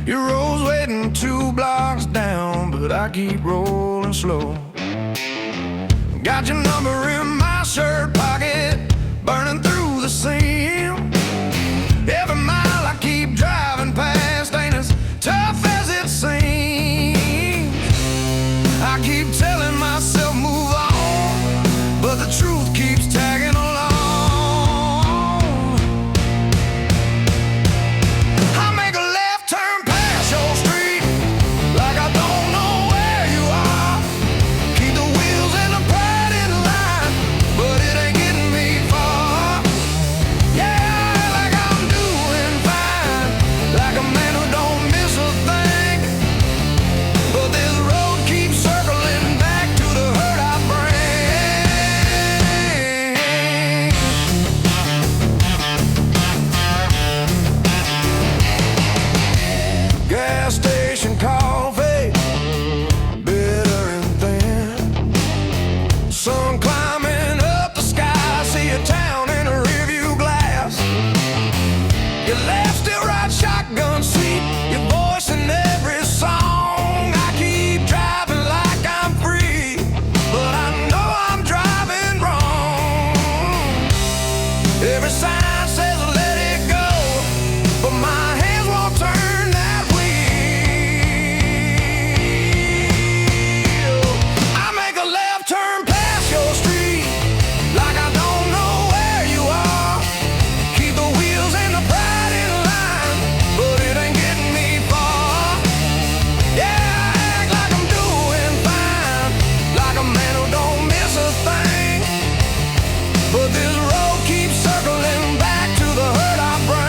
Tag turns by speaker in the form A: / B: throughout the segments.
A: Your road's waiting 2 blocks down, but I keep rolling slow. Got your number in my shirt pocket, burning through the seam. Every mile I keep driving past ain't as tough as it seems. I keep telling myself move on, but the truth keeps tagging along. I make a left turn past your street like I don't know where you are. Keep the wheels and the pride in line, but it ain't getting me far. Yeah, like I'm doing fine, like a man who don't miss a thing. But this road keeps circling back to the hurt I bring. Gas station coffee, bitter and thin. Sun climbing up the sky, see a town in a rearview glass. Your left still right shotgun seat, your voice in every song. I keep driving like I'm free, but I know I'm driving wrong. Every sign says let it go, but my hands won't turn that wheel. I make a left turn past your street like I don't know where you are. Keep the wheels and the pride in line, but it ain't getting me far. Yeah, I act like I'm doing fine, like a man who don't miss a thing. But this road keeps circling back to the hurt I bring.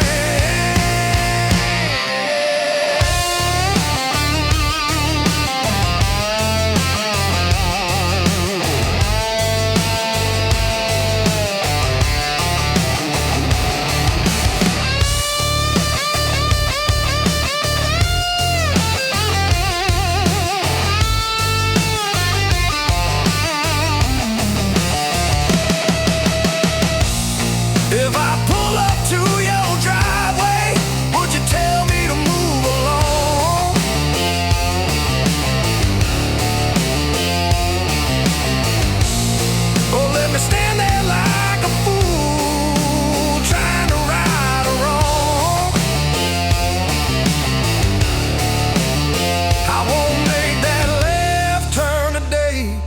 A: If I pull up to your driveway, would you tell me to move along? Or let me stand there like a fool, trying to right a wrong? I won't make that left turn today.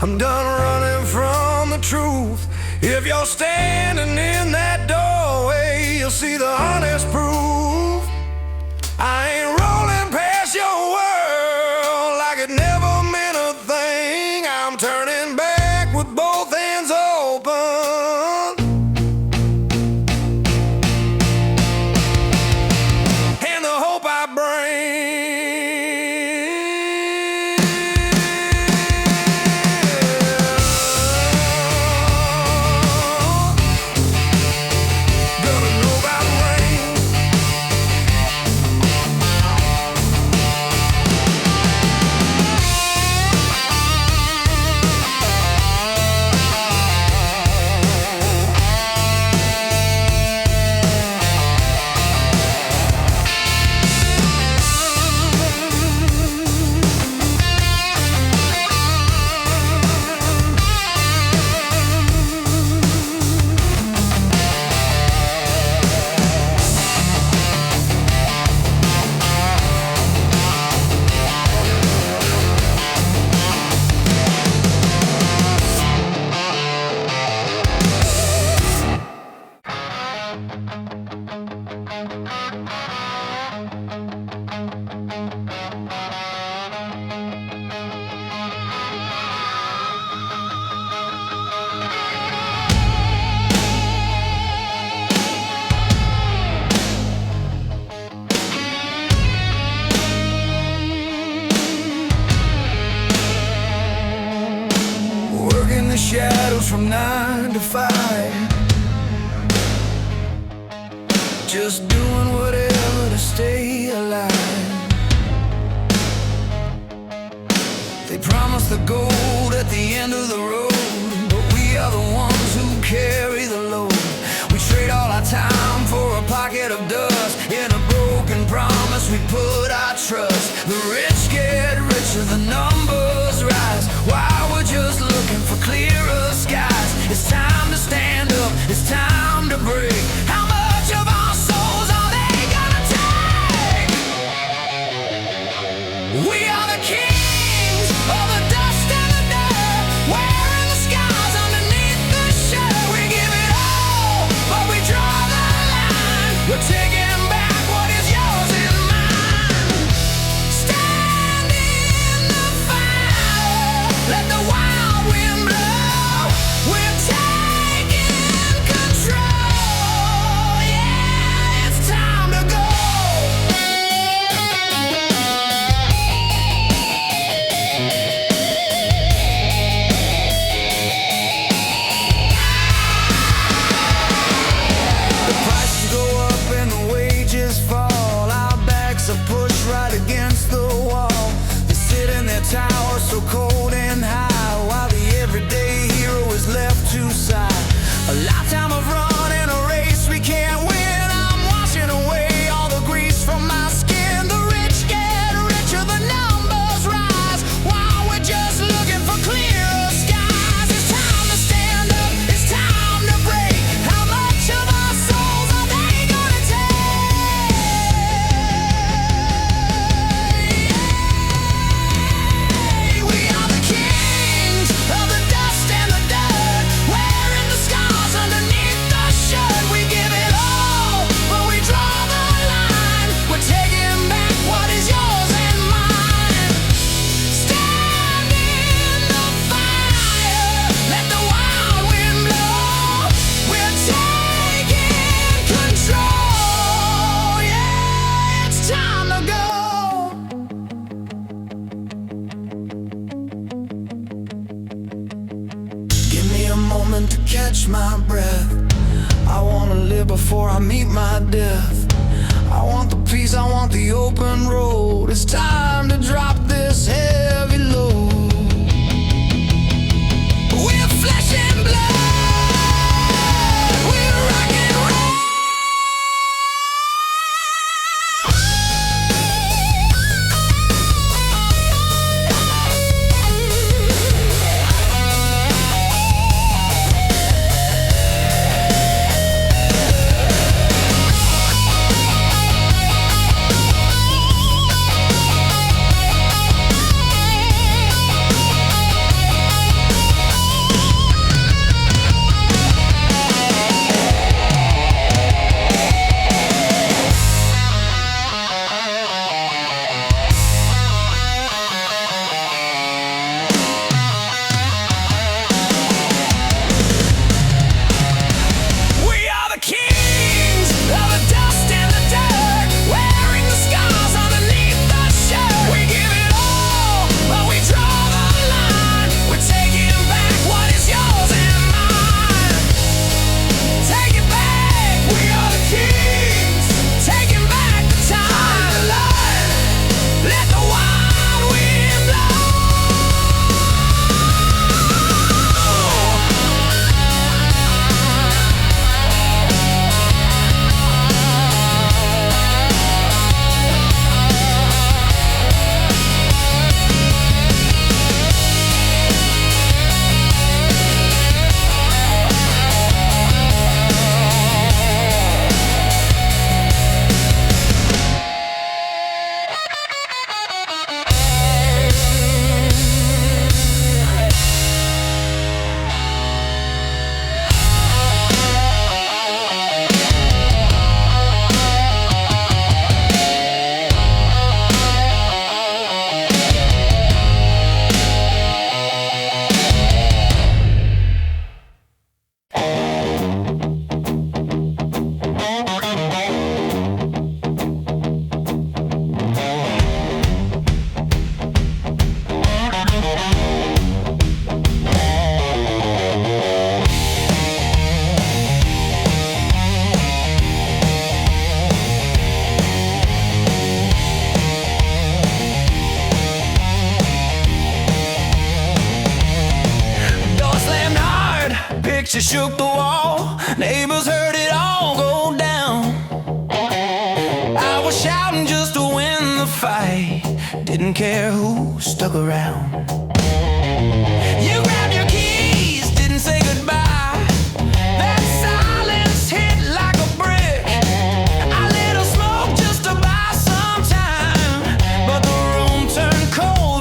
A: I'm done running from the truth. If you're standing in that doorway, you'll see the honest proof. I ain't rolling past your world like it never meant a thing. I'm turning back with both hands open, and the hope I bring. Gonna know about rain. Working the shadows from 9 to 5, just doing whatever to stay alive. They promise the gold at the end of the road, but we are the ones who carry the load. We trade all our time for a pocket of dust in a broken promise we put the kings of the dust and the dirt, wearing the scars underneath the shirt. We give it all, but we draw the line. We're taking back what is yours and mine. Stand in the fire, let the wild wind blow. We're taking control. Yeah, it's time to go. The prices go up and the wages fall. Our backs are pushed right against the wall. They sit in their towers so cold and high, while the everyday hero is left to sigh. A lifetime of run and a race we can't win. I'm washing away all the grease from my skin. The rich get richer, the numbers rise, while we're just looking for clearer skies. It's time to stand up, it's time to break. How much of our souls are they gonna take? We are the kings of the dust and the dirt, wearing the scars underneath the shirt. We give it all, but we draw the line. We're taking back what is yours and mine. Stand in the fire, let the wild wind blow. We're taking control. Yeah, it's time to go. Give me a moment to catch my breath. I wanna live before I meet my death. I want the peace, I want the open road. It's time to drop this heavy load. We're flesh and blood. We're rock and roll. We are the kings of the dust and the dirt, wearing the scars underneath the shirt. We give it all, but we draw the line. We're taking back what is yours and mine. Take it back, we are the kings. Taking back the time to life. Let the wild wind blow. Door slammed hard, picture shook the wall. Neighbors heard it all go down. I was shouting just to win the fight. Didn't care who stuck around. You grabbed your keys, didn't say goodbye. That silence hit like a brick. I lit a smoke just to buy some time, but the room turned cold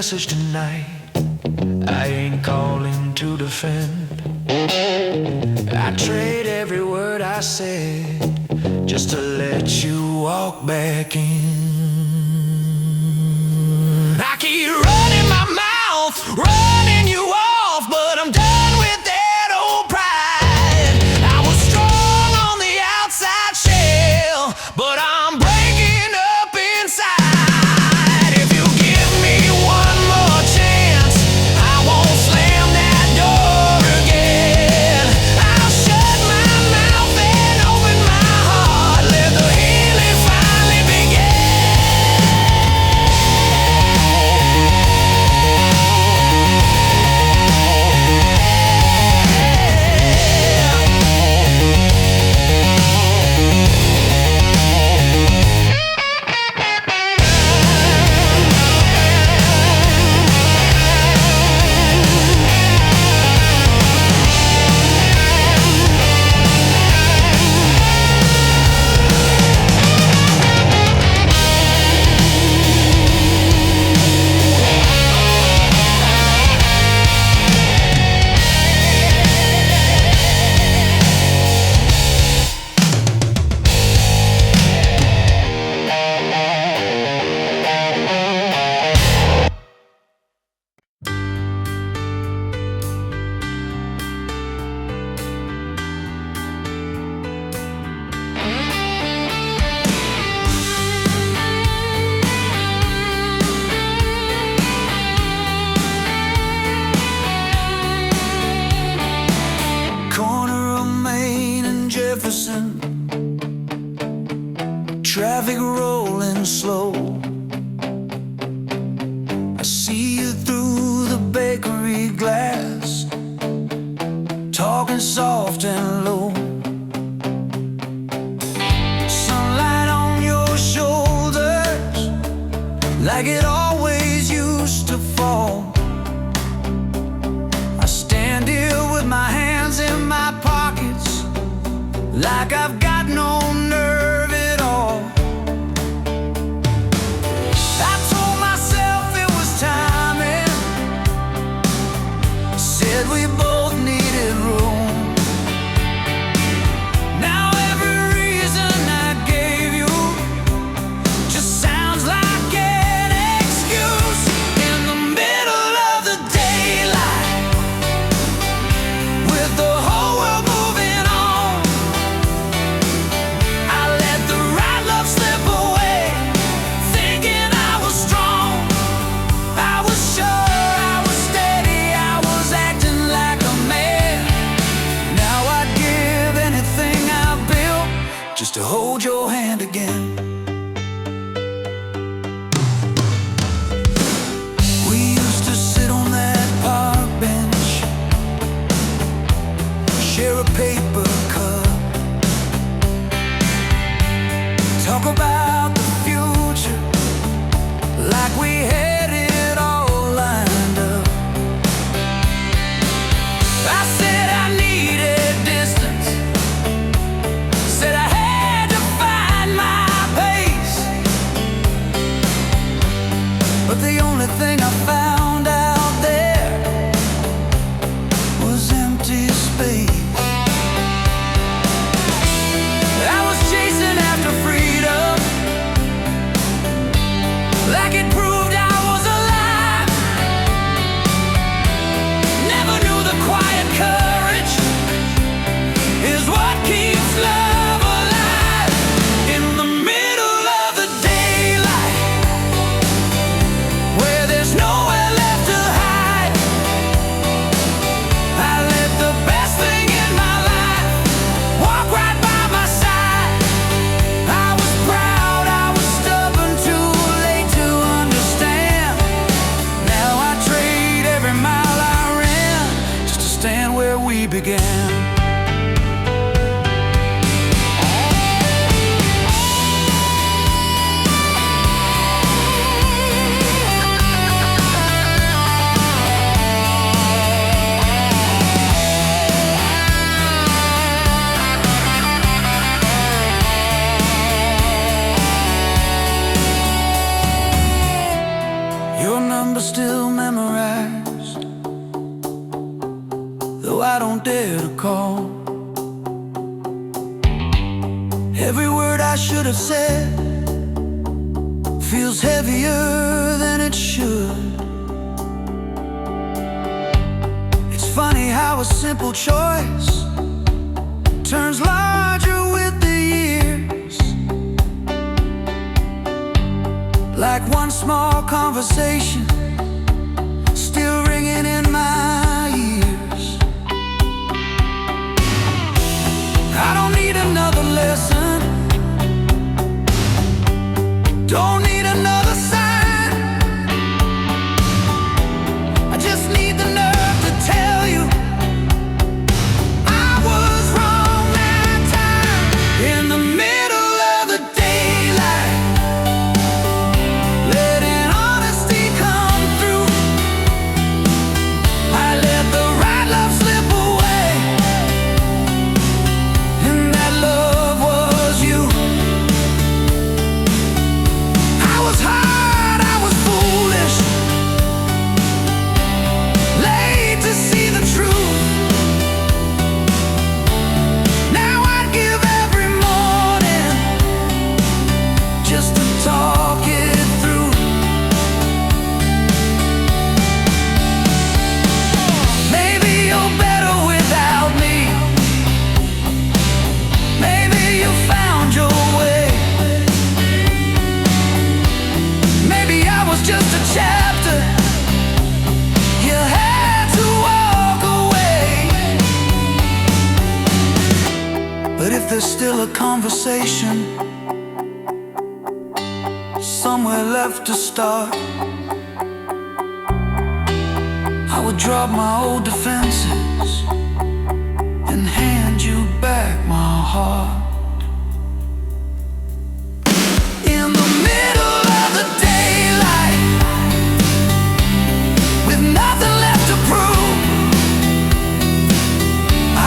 A: message tonight. I ain't calling to defend. I trade every word I said just to let you walk back in. I keep running my mouth, running you off, but I'm done with that old pride. I was strong on the outside shell, but I'm breaking up inside. If you give me one more chance, I won't slam that door again. I'll shut my mouth and open my heart, let the healing finally begin. Traffic rolling slow. I see you through the bakery glass, talking soft and low. Sunlight on your shoulders, like it always used to fall. I stand here with my hands in my pockets, like I've got no nerve at all. I told myself it was timing, said we both needed room. Now every reason I gave you just sounds like an excuse. In the middle of the daylight, with the whole world moving on, I let the right love slip away, thinking I was strong. I was sure, I was steady, I was acting like a man. Now I'd give anything I built just to hold your hand again. We used to sit on that park bench, share a paper cup, talk about the future like we had it all lined up. I said I needed distance, said I had to find my pace, but the only thing I found out there was empty space. I was chasing after freedom, like it proved I was alive. Never knew the quiet courage is what keeps love alive. In the middle of the daylight, where there's nowhere left to hide, I let the best thing in my life walk right by my side. I was proud, I was stubborn, too late to understand. Now I trade every mile I ran just to stand where we began. Your number still though I don't dare to call. Every word I should have said feels heavier than it should. It's funny how a simple choice turns larger with the years. Like one small conversation still ringing in my ears. I don't need another lesson, don't need another sign. I just need the nerve to tell you I was wrong that time. In the middle of the daylight, letting honesty come through, I let the right love slip away, and that love was you. I was hard, I was foolish, late to see the truth. Now I'd give every morning just to talk it through. Maybe you're better without me, maybe you found your way, maybe I was just a chapter you had to walk away. But if there's still a conversation somewhere left to start, I would drop my old defenses and hand you back my heart. In the middle of the daylight, with nothing left to prove,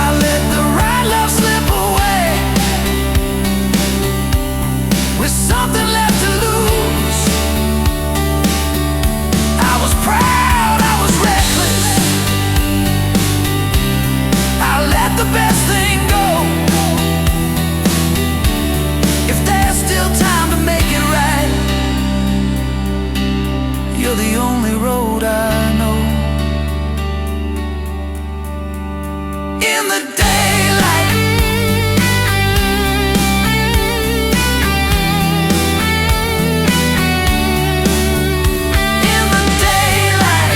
A: I let the right love slip away, with something left to lose. I was proud, I was reckless, I let the best thing go. If there's still time to make it right, you're the only road I know. In the daylight, in the daylight,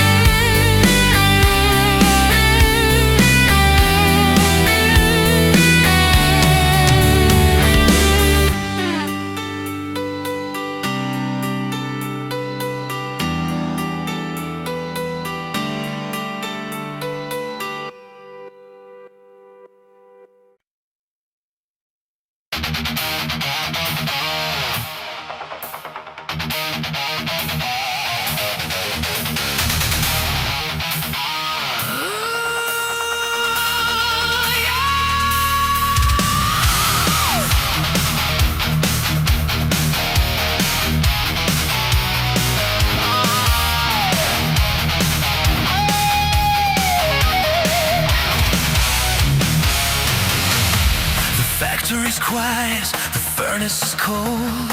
A: the factory's quiet, the furnace is cold.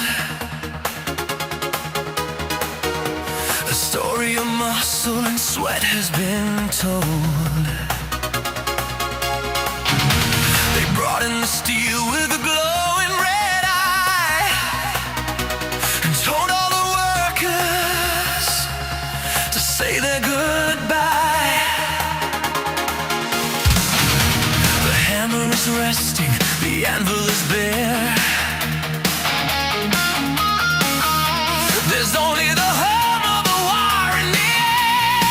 A: A story of muscle and sweat has been told. They brought in the steel with a glowing red eye and told all the workers to say their goodbye. The hammer is resting, the anvil is bare. There's only the hum of the war in the air.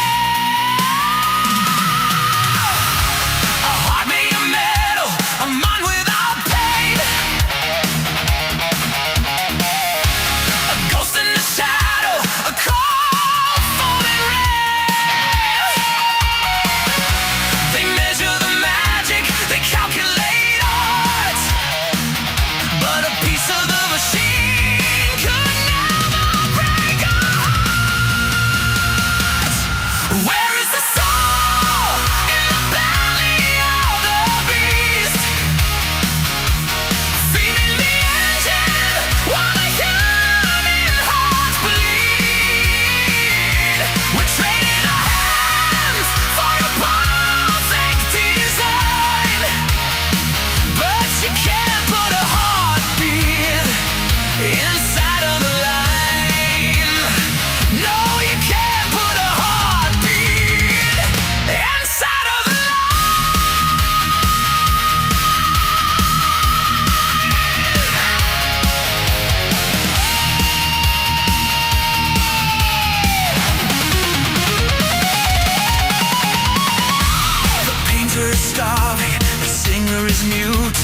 A: A heart made of metal, a mind without pain. A ghost in the shadow, a cold falling rain. They measure the magic, they calculate odds, dancer is starving, the singer is mute,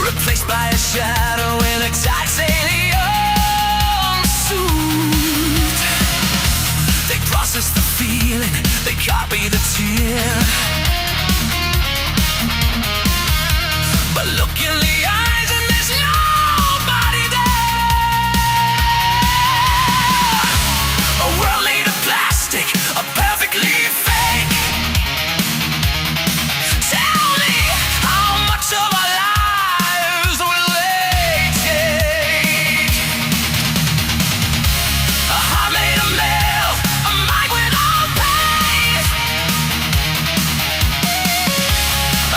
A: replaced by a shadow in a titanium suit. They process the feeling, they copy the tear, but look in the eyes and there's nobody there. A world made of plastic, a perfectly fake. Tell me, how much of our lives will they take? A heart made of metal, a mind without pain,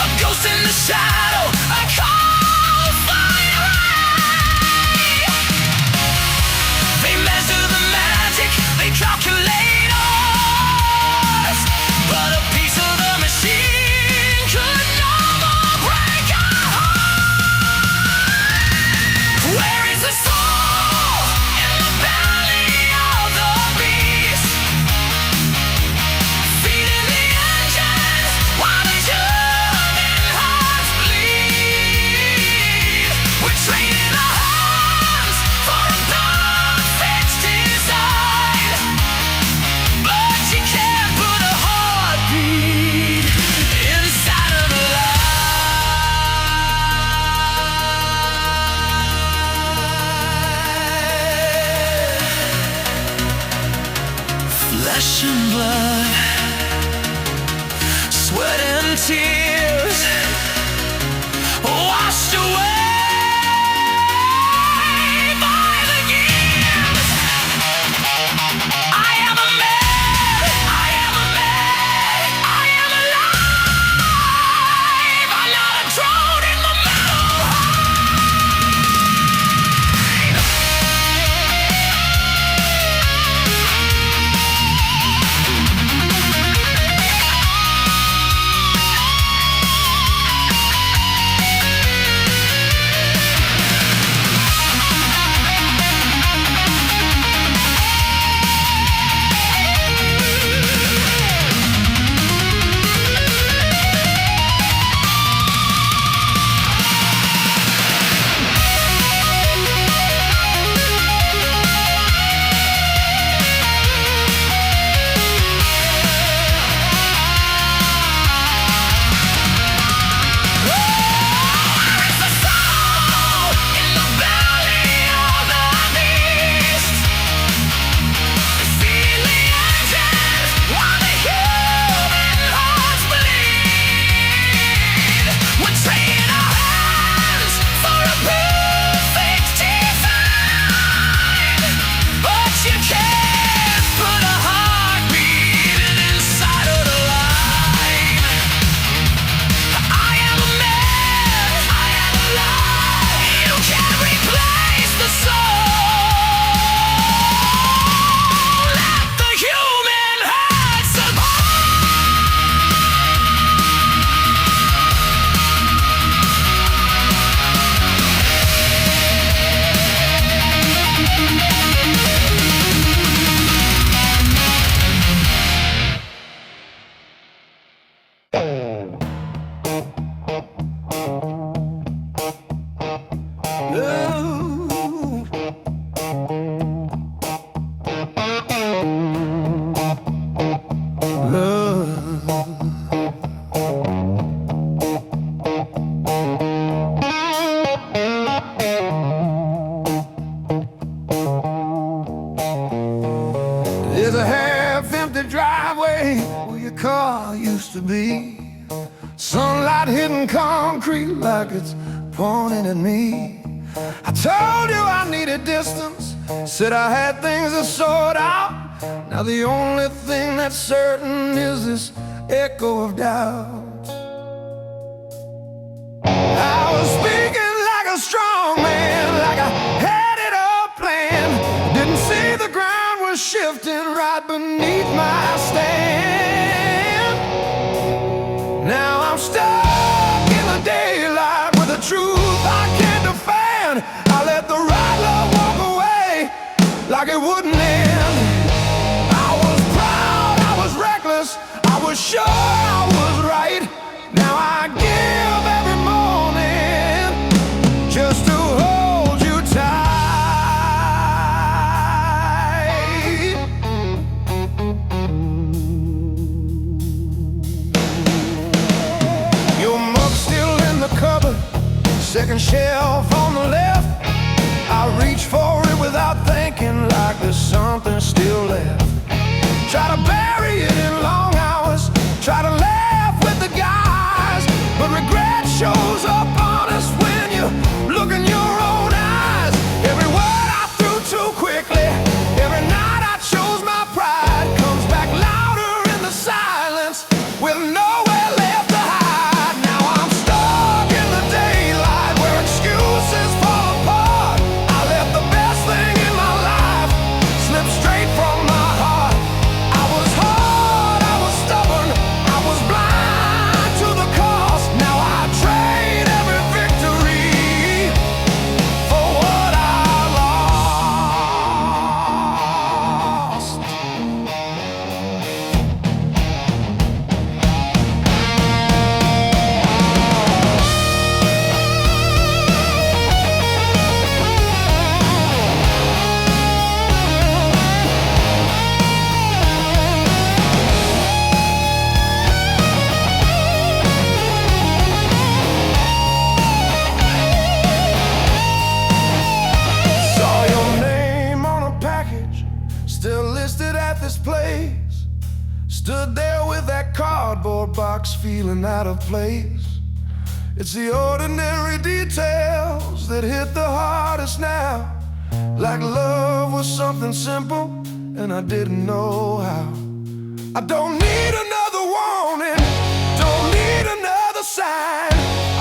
A: a ghost in the shadow, a cold fire ray. They measure the magic, they calculate us, but a piece of the machine could no more break our heart. Where is the soul in the belly of the beast? Feeding the engines while the human hearts bleed. We're training our hands for a perfect design, but you can't put a heartbeat inside of a lie. Flesh and blood, sweat and tears, washed away by the years. I am a man, I am a man, I am alive. I'm not a drone in the metal. There's a half-empty driveway where your car used to be. Sunlight hitting concrete like it's pointing at me. I told you I needed distance, said I had things to sort out. Now the only thing that's certain is this echo of doubt. I was speaking like a strong man, like I had it all planned. Didn't see the ground was shifting right beneath my stand. Now I'm stuck in the daylight with the truth I can't defend. I let the right love walk away like it wouldn't end. I was proud, I was reckless, reckless. I was sure I was right. Now I give every morning just to hold you tight. Your mug's still in the cupboard, second shelf on the left. I reach for it without thinking, like there's something still left. Try to bury it in long hours, try to laugh with the guys, but regret shows up honest when you look in your own eyes. Every word I threw too quickly, every night I chose my pride, comes back louder in the silence with nowhere left to hide. Now I'm stuck in the daylight where excuses fall apart. I let the best thing in my life slip straight from my heart. I was hard, I was stubborn, I was blind to the cost. Now I trade every victory for what I lost. Saw your name on a package, still listed at this place. Stood there with that cardboard box, feeling out of place. It's the ordinary details that hit the hardest now. Like love was something simple, and I didn't know how. I don't need another warning, don't need another sign.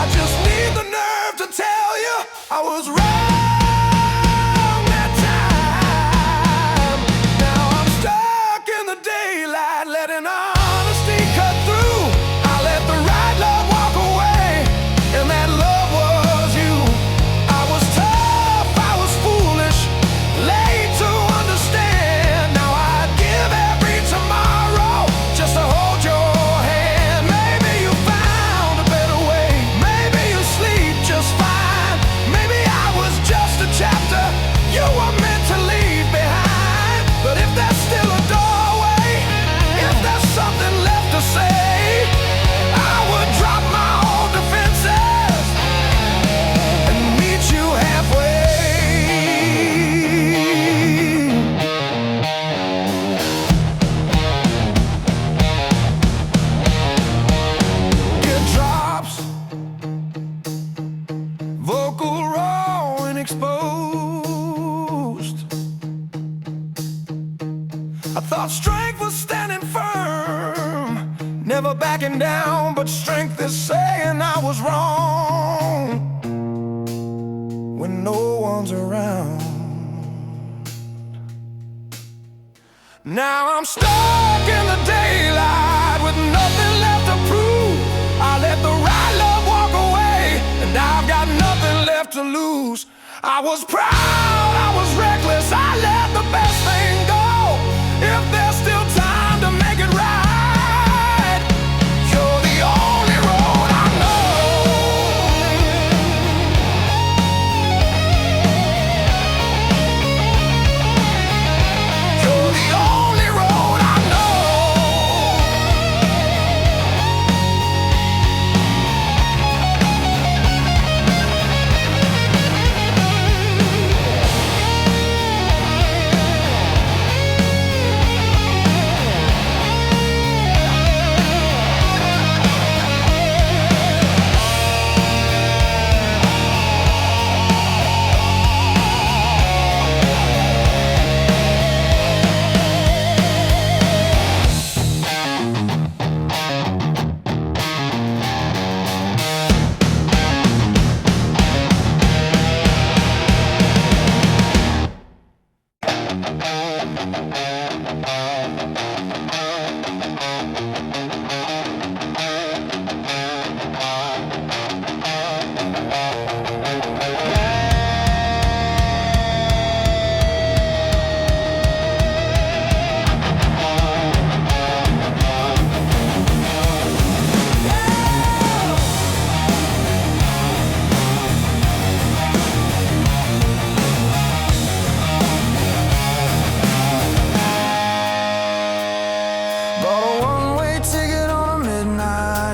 A: I just need the nerve to tell you I was wrong that time. Now I'm stuck in the daylight, letting honesty cut through. I let the right love walk away, and that love was you. I was tough, I was foolish, late to understand. Now I'd give every tomorrow just to hold your hand. Maybe you found a better way, maybe you sleep just fine. Maybe I was just a chapter you were meant to leave behind. But if there's still a doorway, if there's something left to say, I would drop my old defenses and meet you halfway. Get drops, vocal raw and exposed. I thought strength was standing firm, never backing down, but strength is saying I was wrong when no one's around. Now I'm stuck in the daylight with nothing left to prove. I let the right love walk away, and I've got nothing left to lose. I was proud, I was reckless, I let the best thing go. If there's still time to make it right, you're the only road I know. You're the only road I know.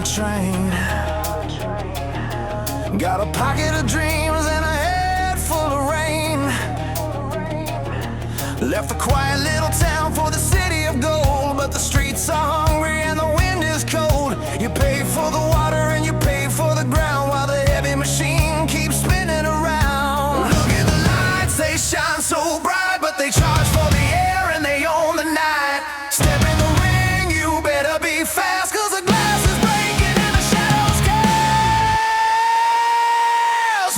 A: train. Got a pocket of dreams and a head full of rain. Left a quiet little town for the city of gold, but the streets are hungry and the wind is cold. You pay for the water and you pay for the ground while the heavy machine keeps spinning around. Look at the lights, they shine so bright, but they charge for the air and they own the night. Step in the ring, you better be fast, 'cause the glass is breaking and the shadows cast.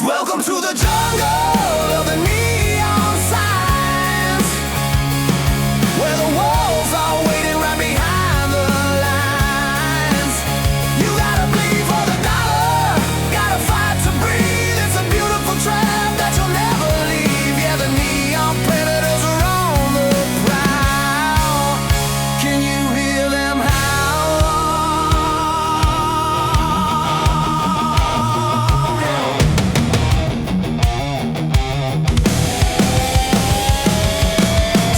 A: Welcome to the jungle of the neon signs, where the wolves are waiting right behind the lines. You gotta bleed for the dollar, gotta fight to breathe. It's a beautiful trap that you'll never leave. Yeah, the neon predators are on the prowl. Can you hear them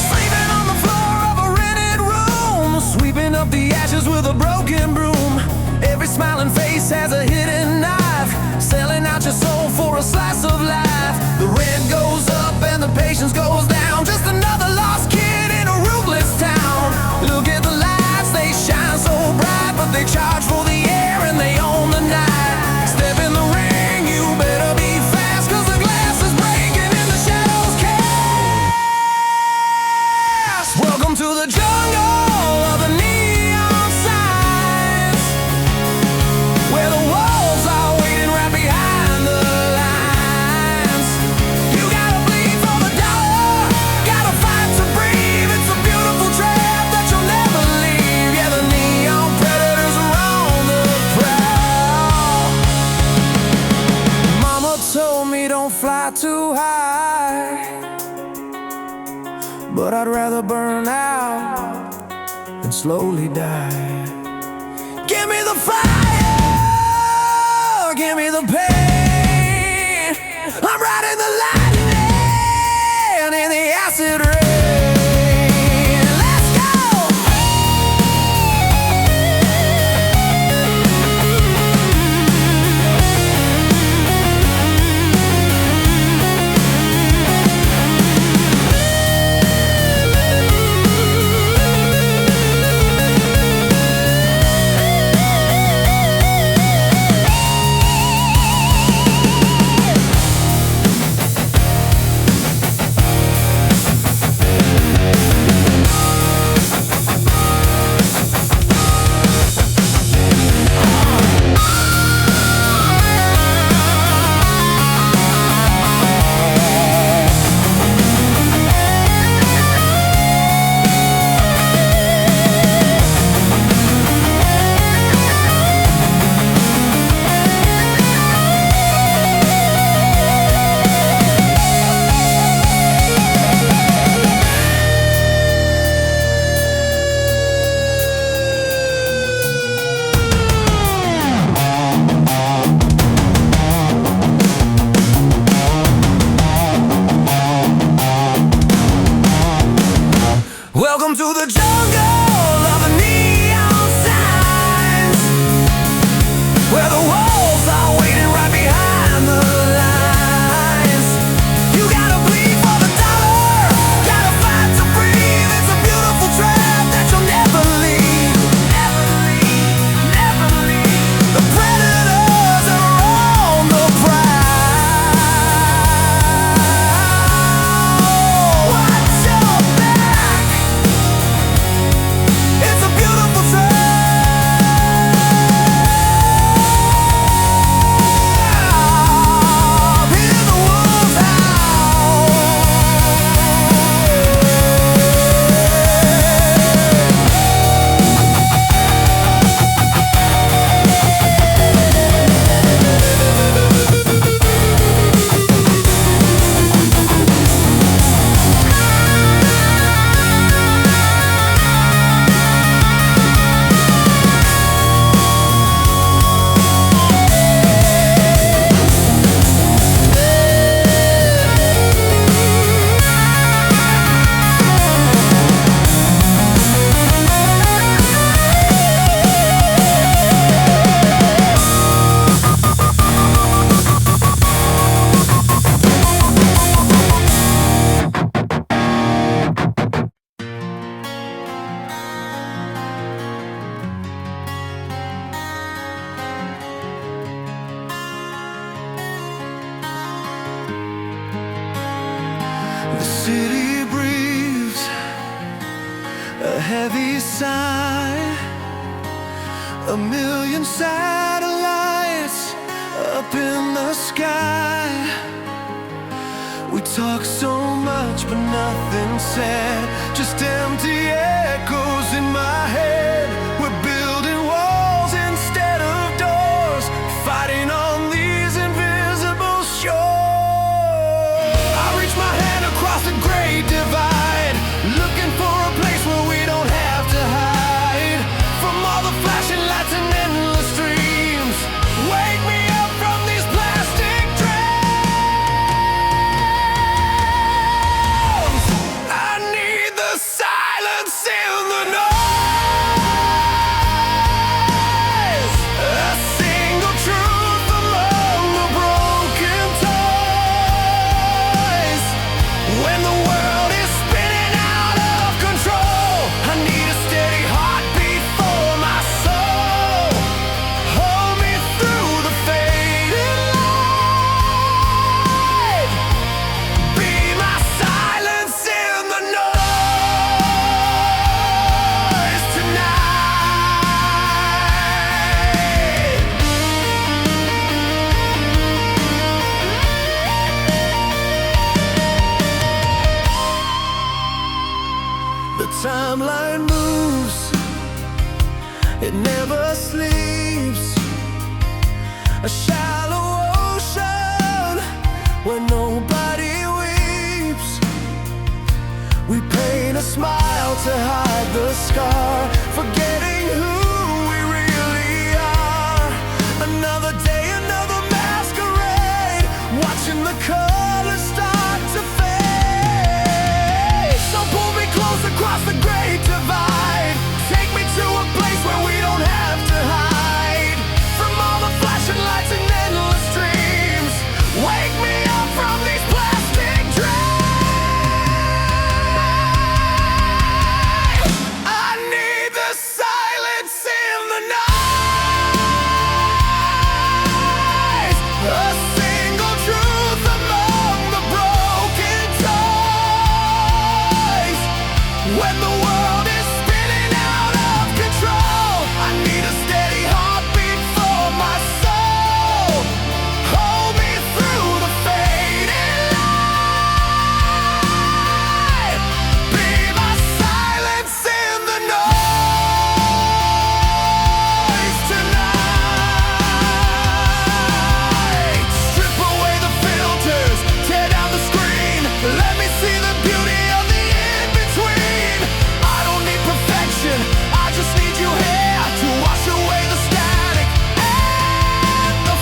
A: Sleeping on the floor of a rented room, sweeping up the ashes with a broken broom. Every smiling face has a hidden knife, selling out your soul for a slice of life. The rent goes up and the patience goes down, just another lost kid in a roofless town. Look at the lights, they shine so bright, but they charge for the air and they own the night. Step in the ring, you better be fast, 'cause the glass is breaking and the shadows cast. Welcome to the jungle of the neon signs, where the wolves are waiting right behind the lines. You gotta bleed for the dollar, gotta fight to breathe. It's a beautiful trap that you'll never leave. Yeah, the neon predators are on the prowl. Mama told me don't fly too high, but I'd rather burn out than slowly die. Give me the fire, give me the pain. I'm riding the lightning in the acid rain. Let's go! city breathes a heavy sigh. A million satellites up in the sky. We talk so much but nothing said, just empty echoes in my head. We're building walls instead of doors, fighting on these invisible shores. I reach my hand across the great divide, looking for a place where we don't have to hide from all the flashing lights and endless dreams. Wake me up from these plastic dreams. I need the silence in the noise, a single truth among the broken toys. When the world is spinning out of control, I need a steady heartbeat for my soul. Hold me through the fading light. Be my silence in the noise tonight. The timeline moves, it never sleeps. A shallow ocean where nobody weeps. We paint a smile to hide the scar, forgetting who we really are. Another day, another masquerade, watching the colors start to fade. So pull me close across the great divide, take me to a place where we don't have to hide from all the flashing lights and endless dreams. Wake me up from these plastic dreams. I need the silence in the noise, a single truth among the broken toys. When the world is spinning out of control, I need a steady heartbeat for my soul. Hold me through the fading light. Be my silence in the noise tonight. Strip away the filters, tear down the screen. Let me see the beauty of the in-between. I don't need perfection, I just need you here to wash away the static and the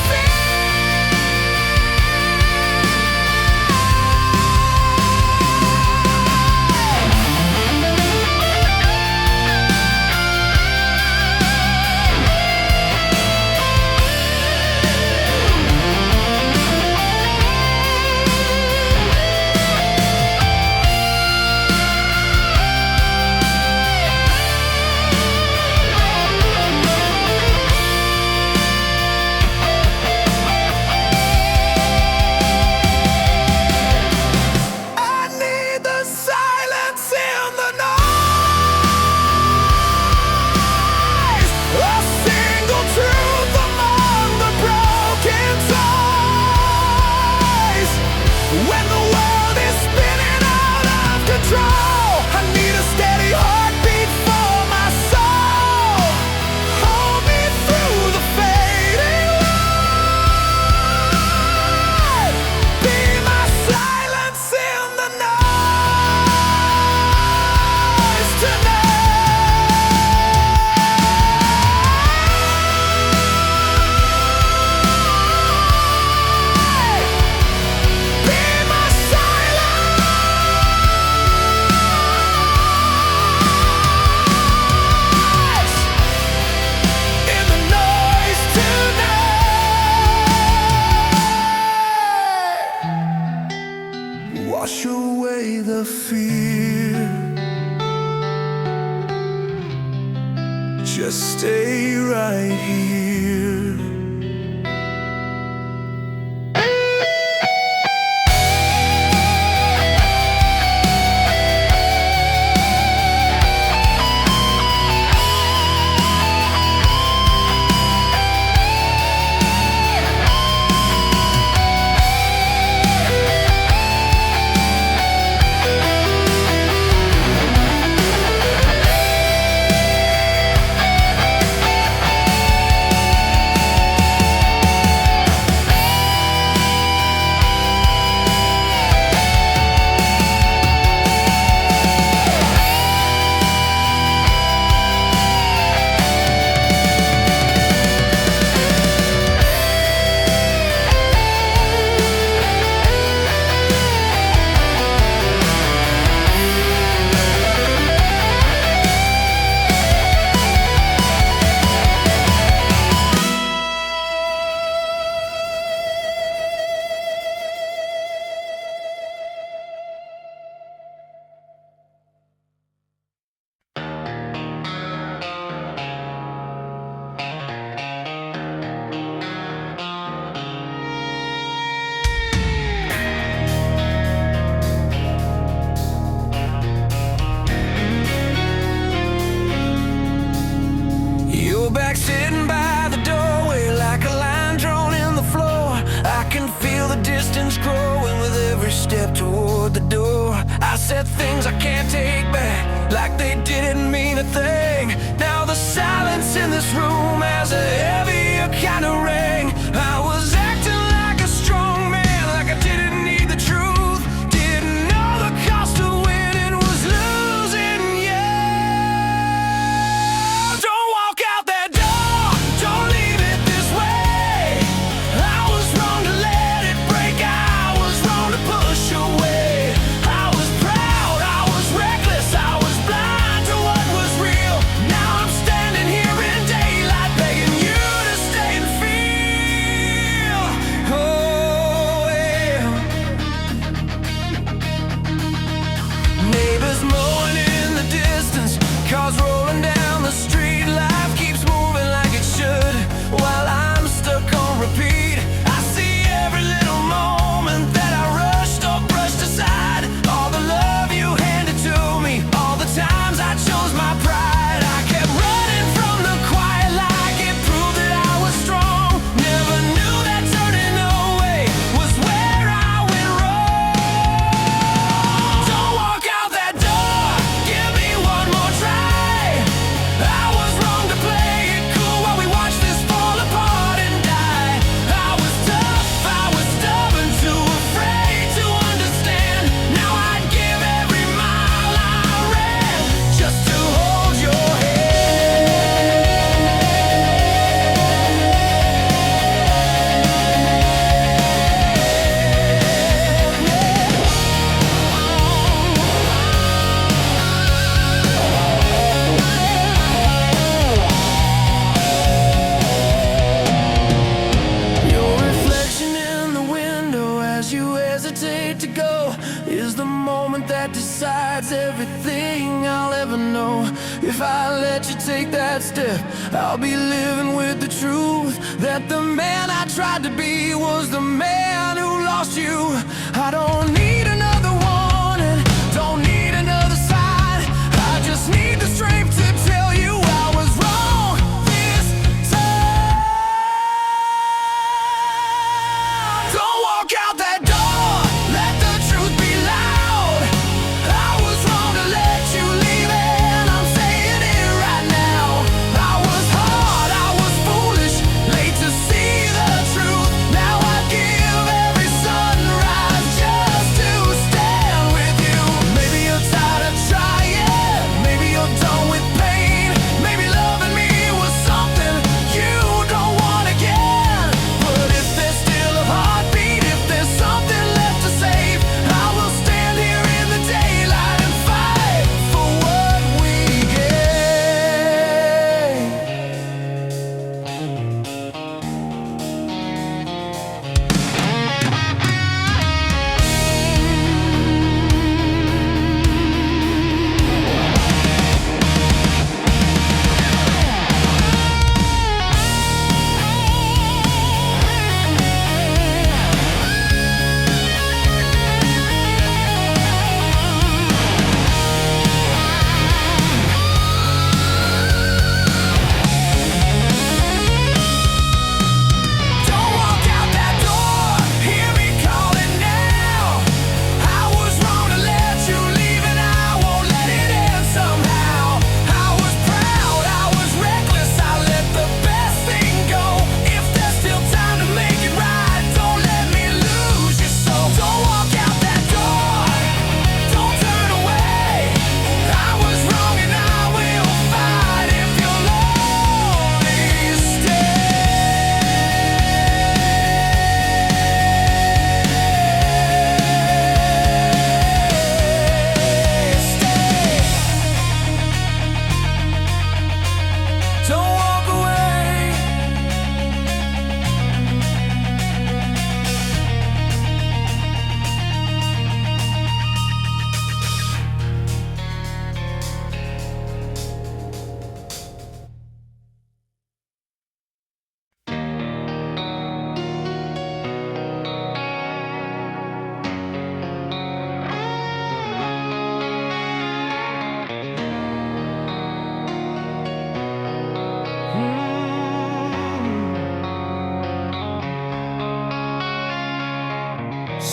A: I need the silence in the noise, a single truth among the broken toys. When the world is spinning out of control, I need a steady heartbeat for my soul. Hold me through the fading light. Be my silence in the noise tonight. Be my silence in the noise tonight. Wash away the fear, just stay right here. You're back sitting by the doorway like a line drawn in the floor. I can feel the distance growing with every step toward the door. I said things I can't take back, like they didn't mean a thing. Now the silence in this room has a heavier kind of ring. I was acting like a strong man, like I didn't need the truth. Didn't know the cost of winning was losing you. Don't walk out that door, don't leave it this way. I was wrong to let it break, I was wrong to push away. I was proud, I was reckless, I was blind to what was real. Now I'm standing here in daylight begging you to stay and feel. Oh yeah. Neighbors mowing in the distance, cars rolling down the street. Life keeps moving like it should, while I'm stuck on repeat. I see every little moment that I rushed or brushed aside. All the love you handed to me, all the times I chose my pride. I kept running from the quiet like it proved that I was strong. Never knew that turning away was where I went wrong. Don't walk out that door, give me one more try. I was wrong to play it cool while we watched this fall apart and die. I was tough, I was stubborn, too afraid to understand. Now I'd give every mile I ran just to hold your Your reflection in the window as you hesitate to go is the moment that decides everything I'll ever know. If I let you take that step, I'll be living with the truth that the man I tried to be was the man who lost you. I don't need another warning, don't need another sign. I just need the strength to tell you I was wrong this time. Don't walk out that door, let the truth be loud. I was wrong to let you leave and I'm saying it right now. I was hard, I was foolish, late to see the truth. Now I give every sunrise just to stand with you. Maybe you're tired of trying, maybe you're done with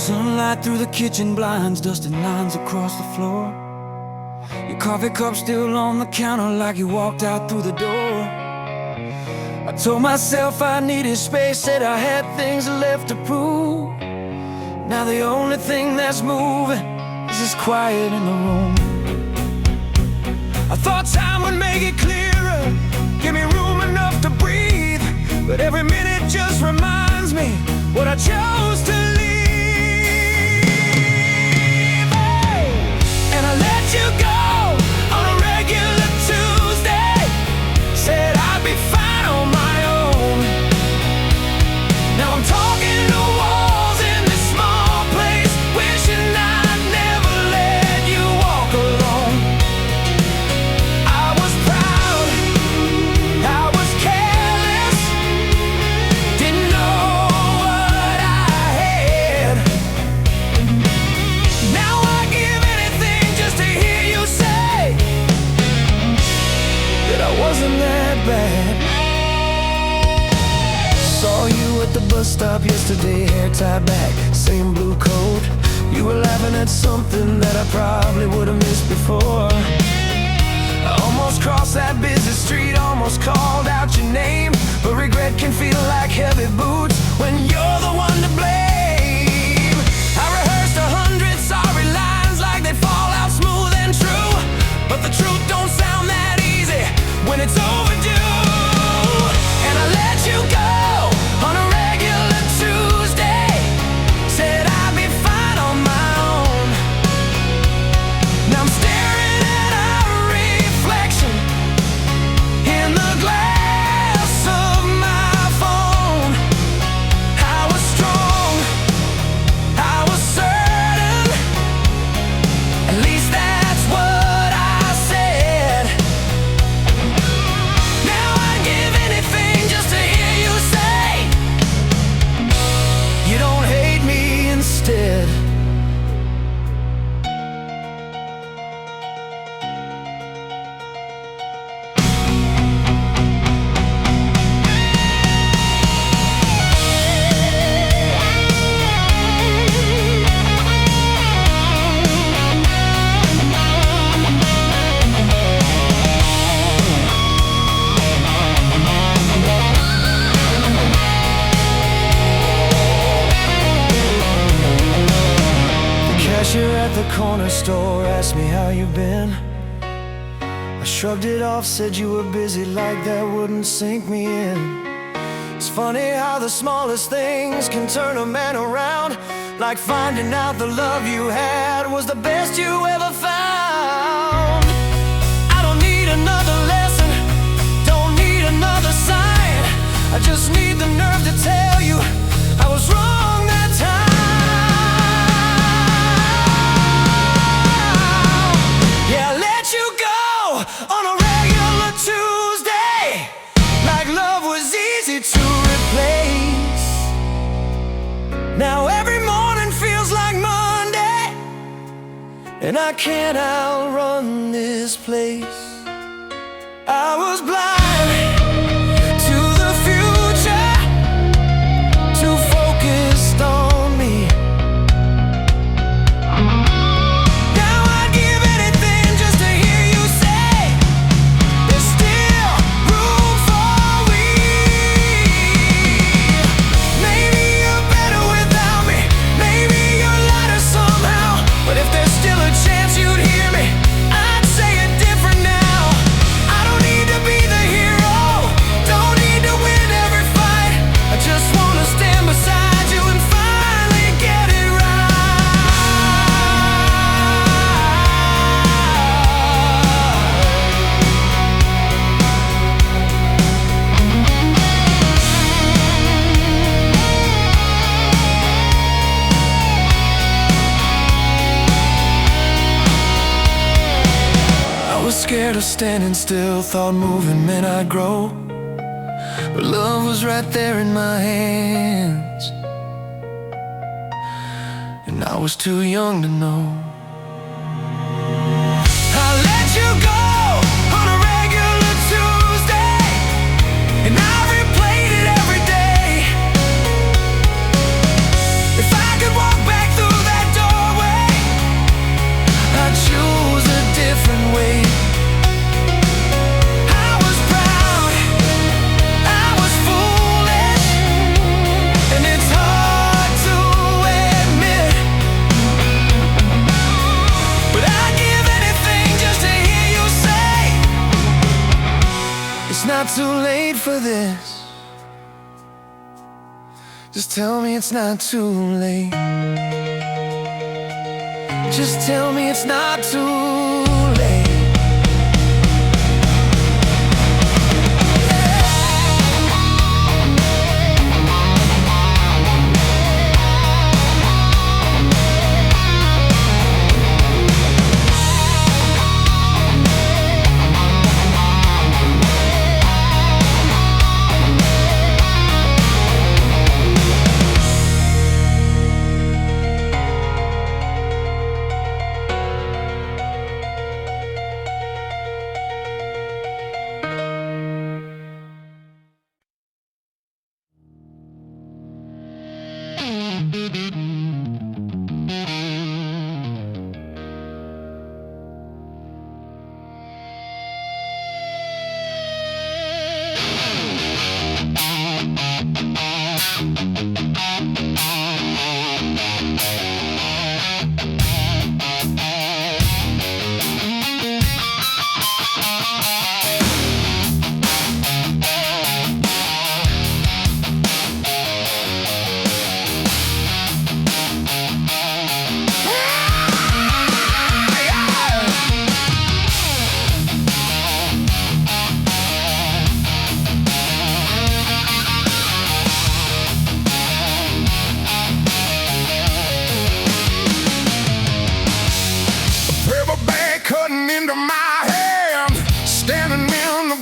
B: Sunlight through the kitchen blinds, dusting lines across the floor. Your coffee cup still on the counter like you walked out through the door. I told myself I needed space, said I had things left to prove. Now the only thing that's moving is this quiet in the room. I thought time would make it clearer, give me room enough to breathe, but every minute just reminds me what I chose to leave. And I let you go on a regular Tuesday, said I'd be fine on my own. Now I'm talking to walls in this small place, wishing I'd never let you walk alone. I was proud, I was careless, didn't know what I had. Now I give anything just to hear you say that I wasn't that bad. Saw you at the bus stop yesterday, hair tied back, same blue coat. You were laughing at something that I probably would have missed before. I almost crossed that busy street, almost called out your name, but regret can feel like heavy boots when you're the one to blame. I rehearsed 100 sorry lines like they'd fall out smooth and true, but the truth don't sound that easy when it's overdue. And I let you go on a regular Tuesday, said I'd be fine on my own. Now I'm staring at our reflection in the glass of my phone. I was strong, I was certain, at least that's what I said. Now I'd give anything just to hear you say you don't hate me instead. Cashier at the corner store asked me how you been. I shrugged it off, said you were busy, like that wouldn't sink me in. It's funny how the smallest things can turn a man around, like finding out the love you had was the best you ever found. I don't need another lesson, don't need another sign, I just need the nerve to tell you I was wrong that time. Yeah, I let you go on a regular Tuesday, like love was easy to replace. Now every morning feels like Monday, and I can't outrun this place. I was blind to the future, too focused on me. Now I'd give anything just to hear you say there's still room for we. Maybe you're better without me, maybe you're lighter somehow, but if there's still a chance you'd hear me, I'd say it different now. I don't need to be the hero, don't need to win every fight, I just wanna stand beside you and finally get it right. I was scared of standing still, thought moving meant I'd grow, but love was right there in my hands, and I was too young to know. I let you go on a regular Tuesday, and I replayed it every day. If I could walk back late for this. Just tell me it's not too late. Just tell me it's not too late.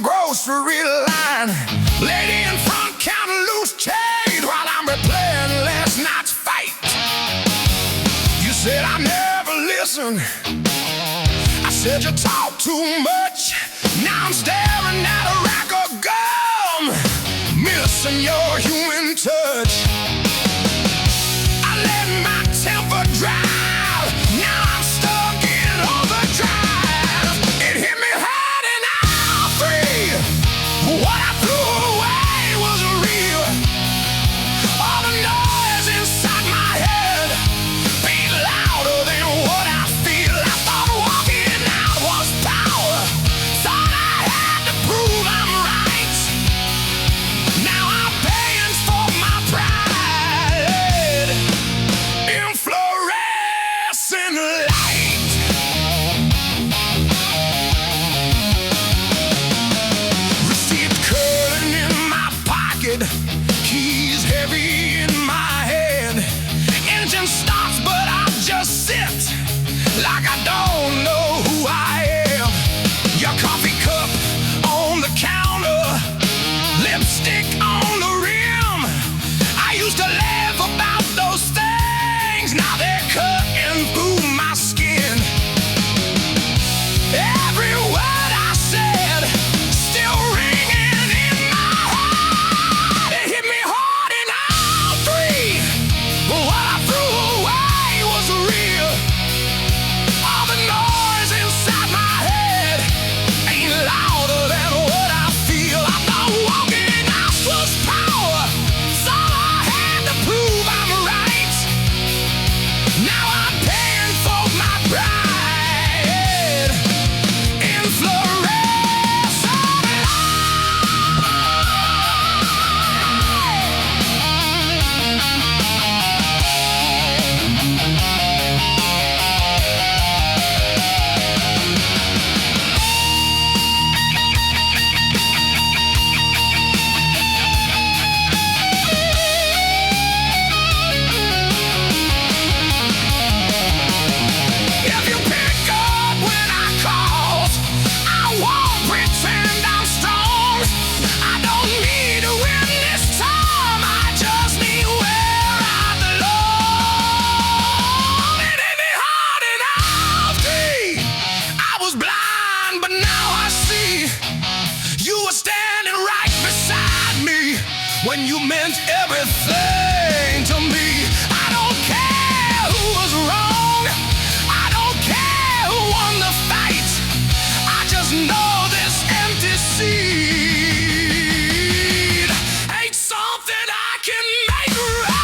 B: Grocery line, lady in front counting loose change while I'm replaying last night's fight. You said I never listen. I said you talk too much. Now I'm staring at a rack of gum, missing your human touch. I let my temper drive. Now I'm stuck in overdrive. It hit me hard and I'm free. What I threw away was real. All the noise inside my head beat louder than what I feel. I thought walking out was power. Thought I had to prove I'm right. Now I'm paying for my pride in fluorescent light. Receipt curling in my pocket, keys heavy in my hand. Engine starts, but I just sit like I don't know who I am. Your coffee cup on the counter, lipstick on the rim. I used to laugh about those things, now they're cutting through my skin. Every word I said still ringing in my head. It hit me hard and I'm free. But what I threw away was real. All the noise inside my head ain't louder than what I feel. I thought walking out was power. Thought I had to prove I'm right. Now I'm paying for my pride in fluorescent light. If you pick up when I call, I won't pretend I'm strong. I don't need to win this time. I just need where I belong. It hit me hard and I'm free. I was blind, but now I see. You were standing right beside me when you meant everything to me. I don't care who was wrong. I don't care who won the fight. I just know this empty seed ain't something I can make right.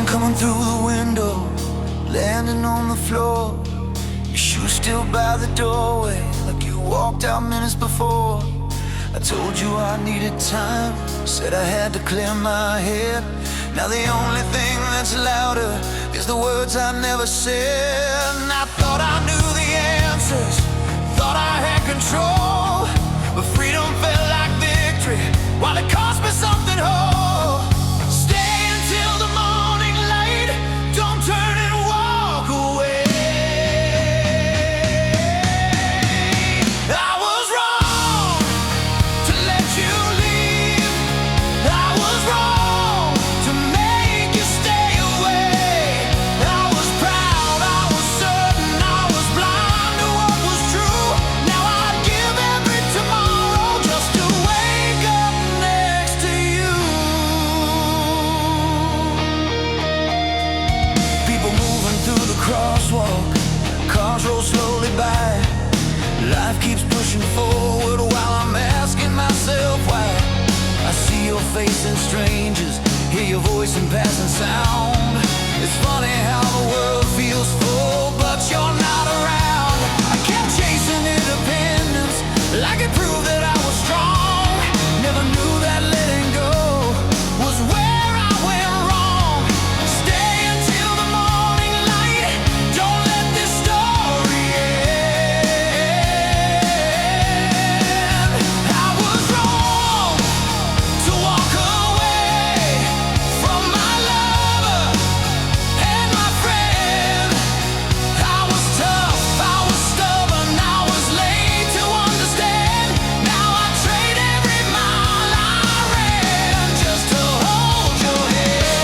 B: coming through the window, landing on the floor. Your shoes still by the doorway, like you walked out minutes before. I told you I needed time, said I had to clear my head. Now the only thing that's louder is the words I never said. And I thought I knew the answers, thought I had control, but freedom felt like victory, while it cost me something whole. Stay until the morning light, don't turn and walk away. I was wrong to let you leave, I was wrong to make you stay away. I was proud, I was certain, I was blind to what was true. Now I'd give every tomorrow just to wake up next to you. People moving through the crosswalk, cars roll slowly by. Life keeps pushing forward while I'm asking myself why. I see your face in strangers, hear your voice in passing sound. It's funny how the world feels full, but you're not around. I kept chasing independence, like it proved that I was strong. Never knew that letting go was where I went wrong. Stay until the morning light, don't let this story end. I was wrong to walk away from my lover and my friend. I was tough, I was stubborn, I was late to understand. Now I trade every mile I ran just to hold your hand.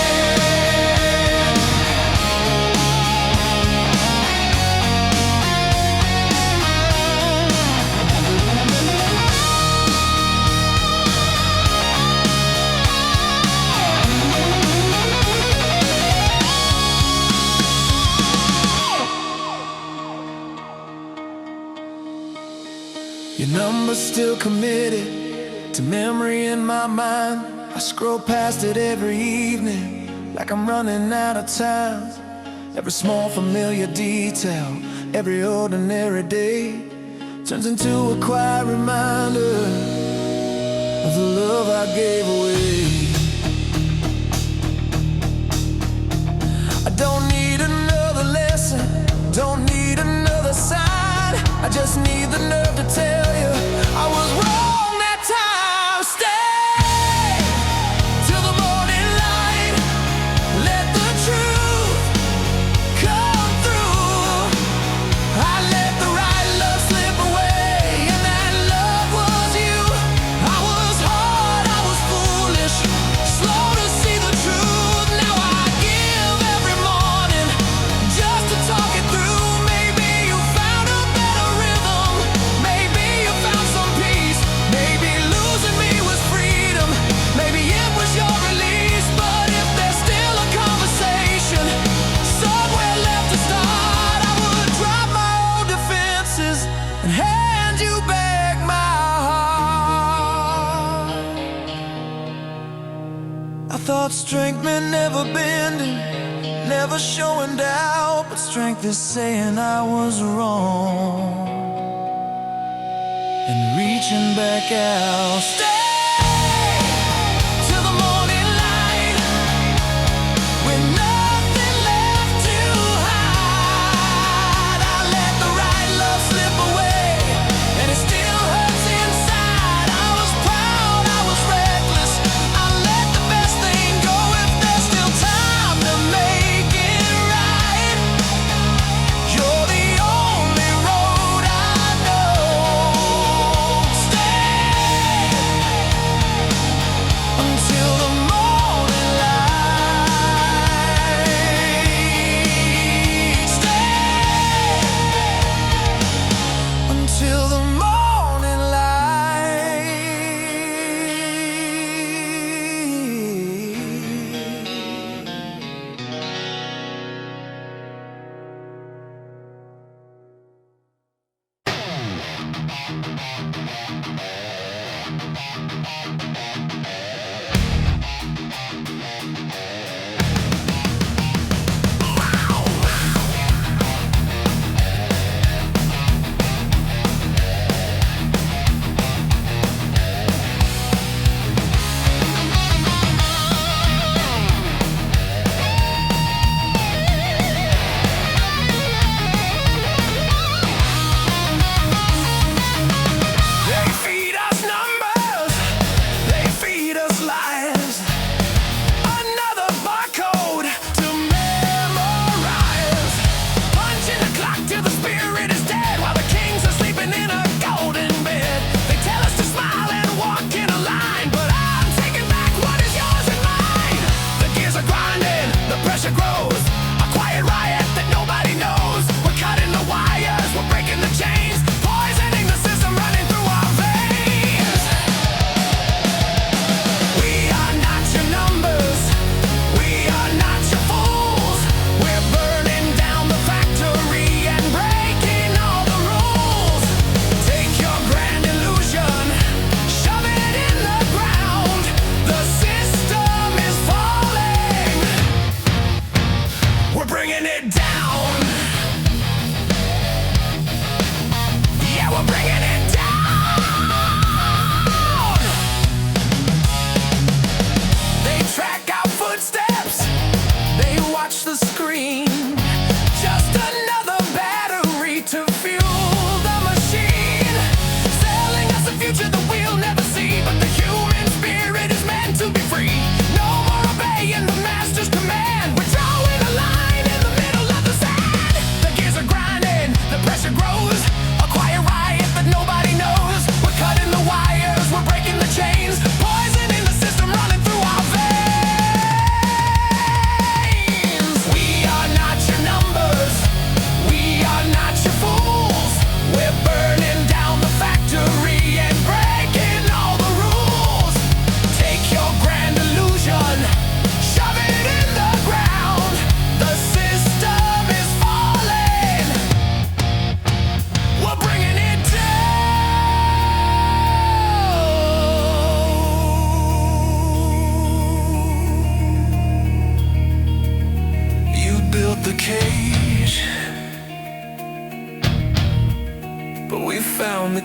B: Your number's still committed to memory in my mind. I scroll past it every evening, like I'm running out of time. Every small familiar detail, every ordinary day turns into a quiet reminder of the love I gave away. I don't need another lesson, don't need another sign. I just need the nerve to tell you I was wrong that time. Stay till the morning light, let the truth come through. I let the right love slip away, and that love was you. I was hard, I was foolish, slow to see the truth. Now I give every morning just to talk it through. Maybe you found a better rhythm, maybe you found some peace, maybe losing me was freedom, maybe it was your release. But if there's still a conversation somewhere left to start, I would drop my old defenses and hand you back my heart. I thought strength meant never bending, never showing doubt, but strength is saying I was wrong and reaching back out. Stay till the morning light, with nothing left to hide. I let the right love slip away, and it still hurts inside. I was proud, I was reckless, I let the best thing go. If there's still time to make it right, you're the only road I know. Stay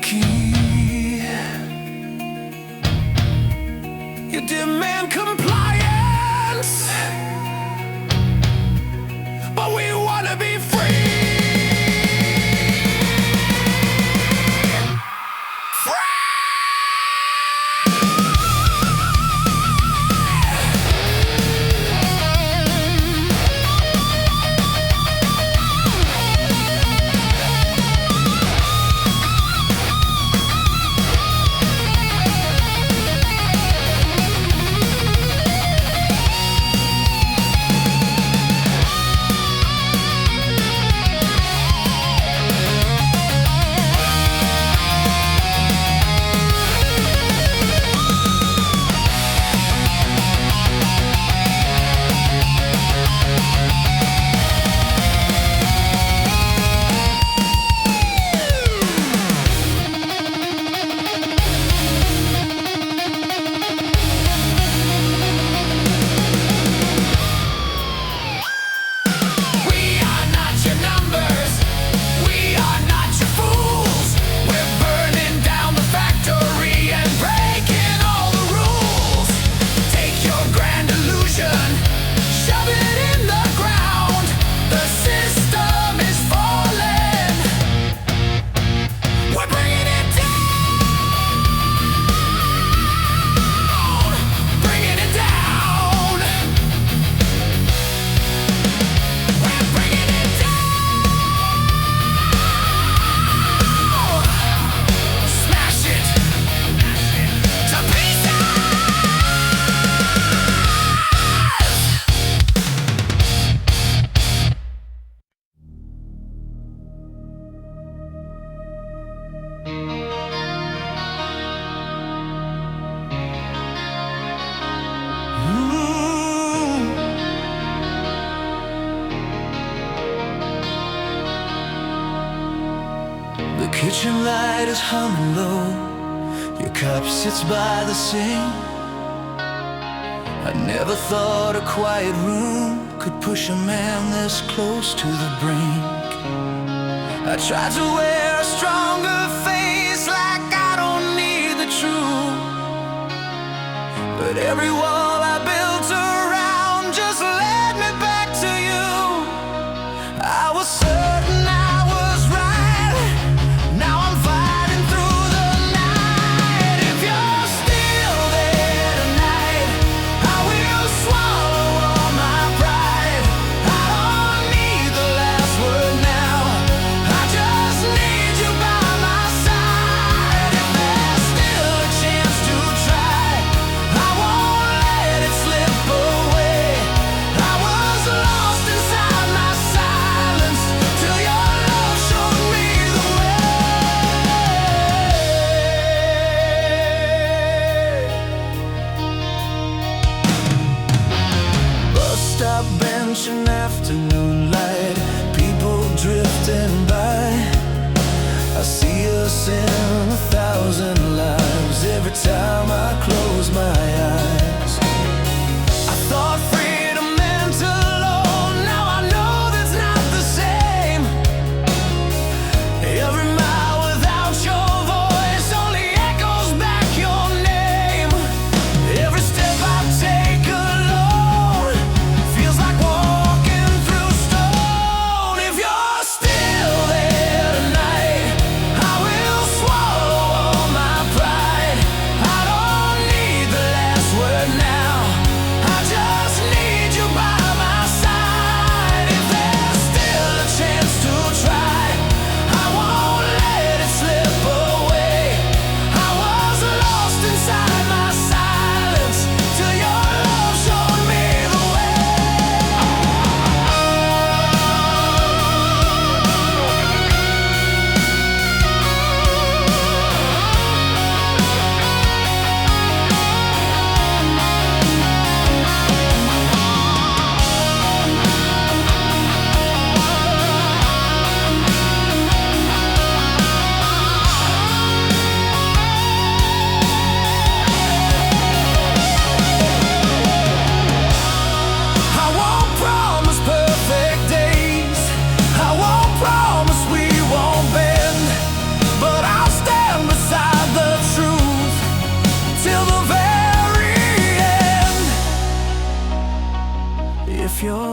B: key. You demand compliance, but we wanna be free. The kitchen light is humming low. Your cup sits by the sink. I never thought a quiet room could push a man this close to the brink. I tried to wear a stronger face, like I don't need the truth, but every wall I built around just led me back to you. I was certain I was right. Now I'm fighting through the night. If you're still there tonight, I will swallow all my pride. I don't need the last word now. I just need you by my side. If there's still a chance to try, I won't let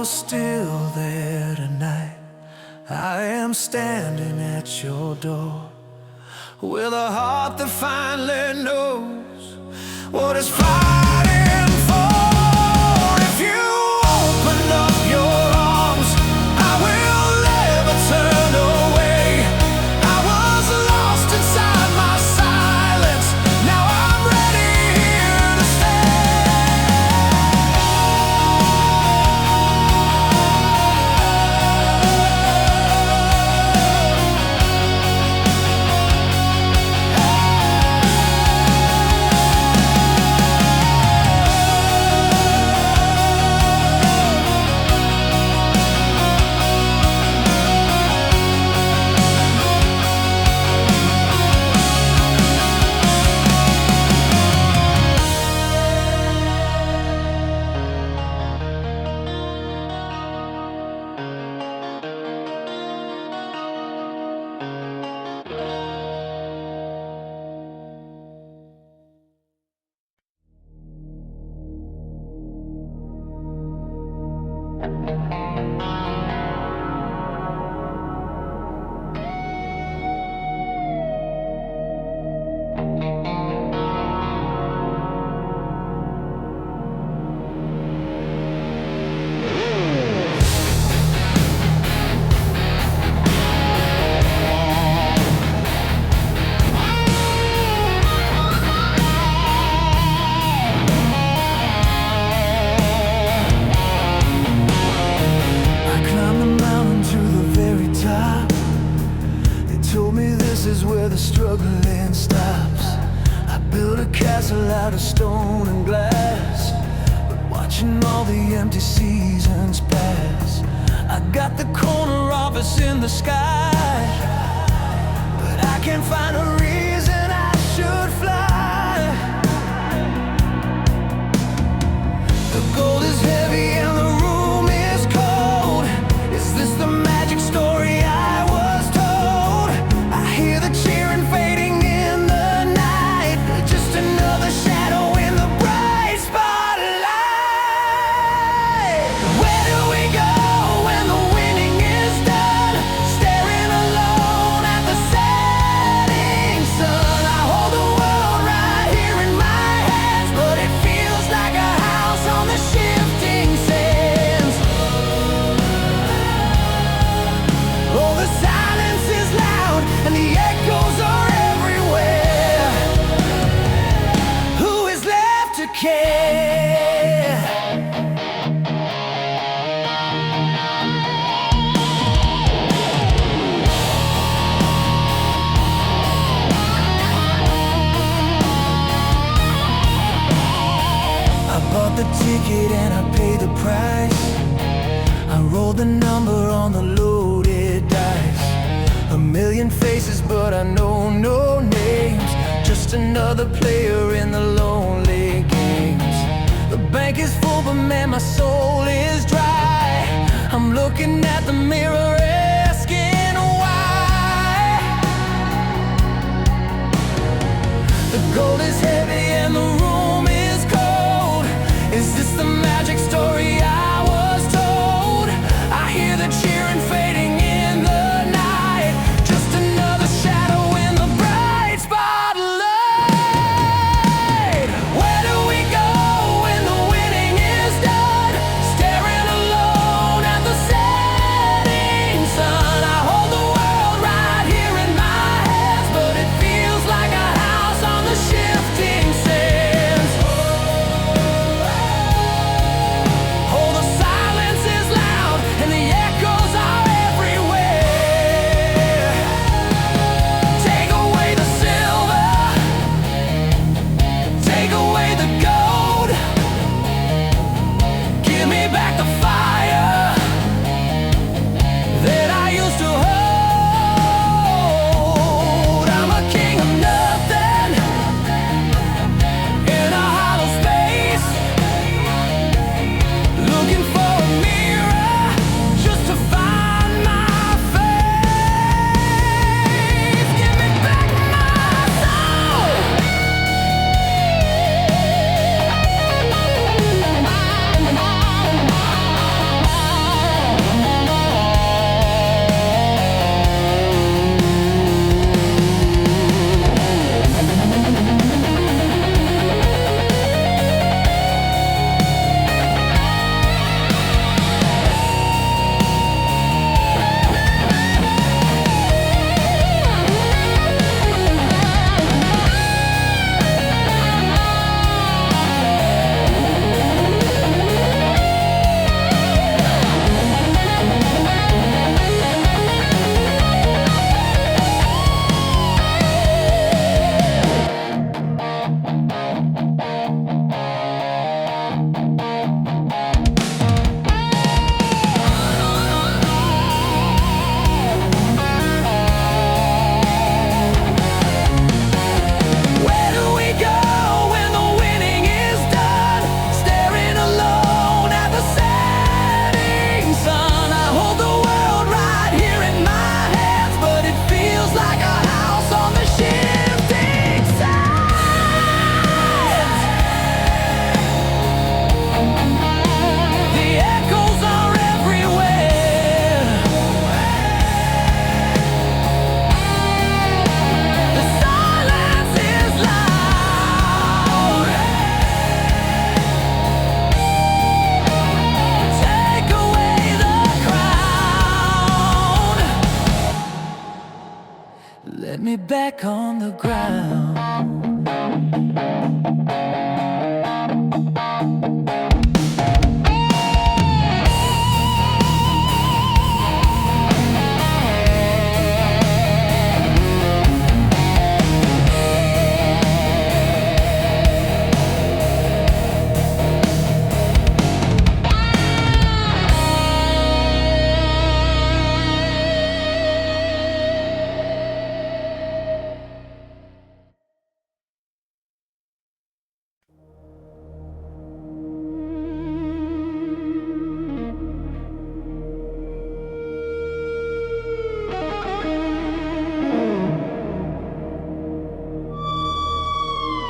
B: still there tonight. I am standing at your door with a heart that finally knows what it's fighting for. If you open up your arms, I will never turn away. I was lost inside my silence, now I'm ready here to the struggling stops. I built a castle out of stone and glass, but watching all the empty seasons pass. I got the corner office in the sky, but I can't find a reason I should fly. The gold is heavy and the room is cold. Is this the magic story I was told? I hear the cheering fading in the night, just another shadow in the bright spotlight. Where do we go when the winning is done? Staring alone at the setting sun. I hold the world right here in my hands, but it feels like a house on the shifting sands. Oh, the silence is loud and the echoes are everywhere. Who is left to care? I bought the ticket and I paid the price. I rolled the number on the loaded dice. A million faces, but I know no names. Just another player in the lonely games. The bank is full, but man, my soul is dry. I'm looking at the mirror, asking why. The gold is heavy and the room is cold. Is this the magic story I was told? I hear the cheering fading in the night, just another shadow in the bright spotlight. Where do we go when the winning is done? Staring alone at the setting sun. I hold the world right here in my hands, but it feels like a house on the shifting sands.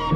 B: The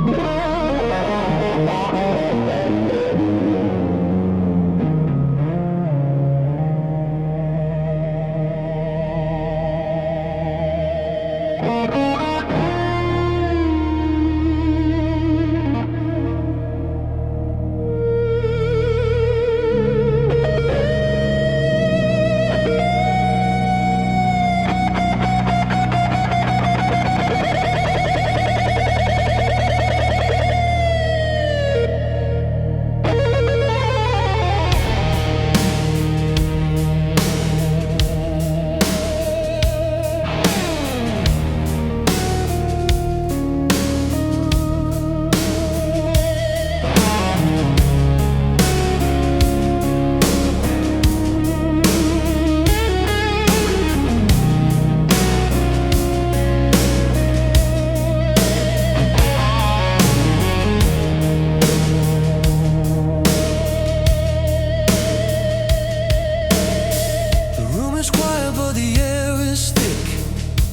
B: room is quiet, but the air is thick.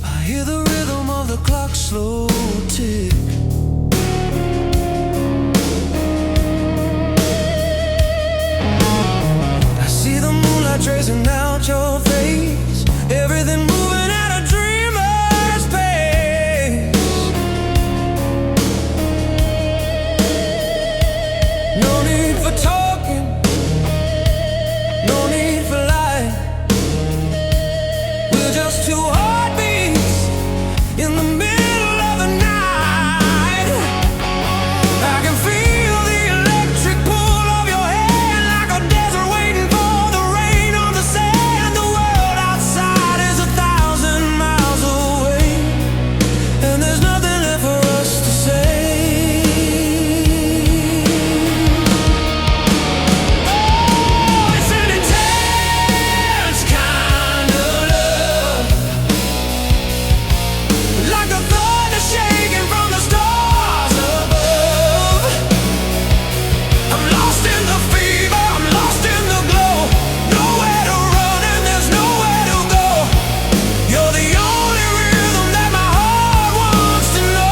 B: I hear the rhythm of the clock's slow tick. I see the moonlight tracing out your face, everything moving at a dreamer's pace. No need for talking, no need for lying. We're just two heartbeats in the middle of the night. I can feel the electric pull of your hand, like a desert waiting for the rain on the sand. The world outside is 1,000 miles away, and there's nothing left for us to say. Oh, it's an intense kind of love, like the thunder shaking from the stars above. I'm lost in the fever, I'm lost in the glow. Nowhere to run and there's nowhere to go. You're the only rhythm that my heart wants to know.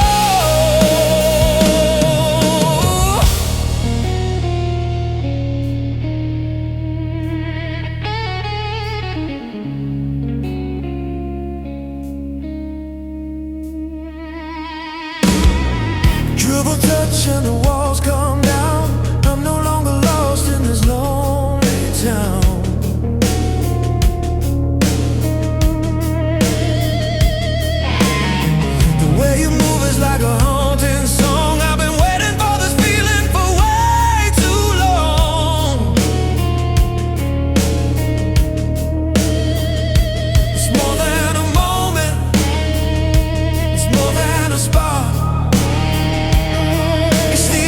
B: Dribble touch and the walls come down. I'm no longer lost in this lonely town. The way you move is like a haunting song. I've been waiting for this feeling for way too long. It's more than a moment, it's more than a spark. It's the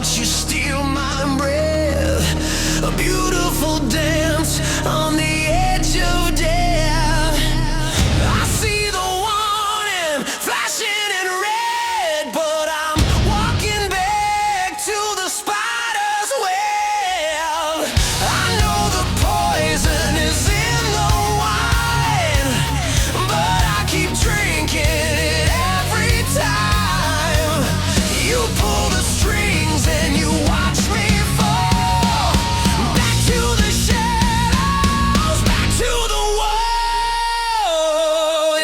B: watch you steal my breath. A beautiful dance on the edge of death. I see the warning flashing in red, but I'm walking back to the spider's web. I know the poison is in the wine, but I keep drinking it every time. You pull the strings and you watch me fall back to the shadows, back to the wall.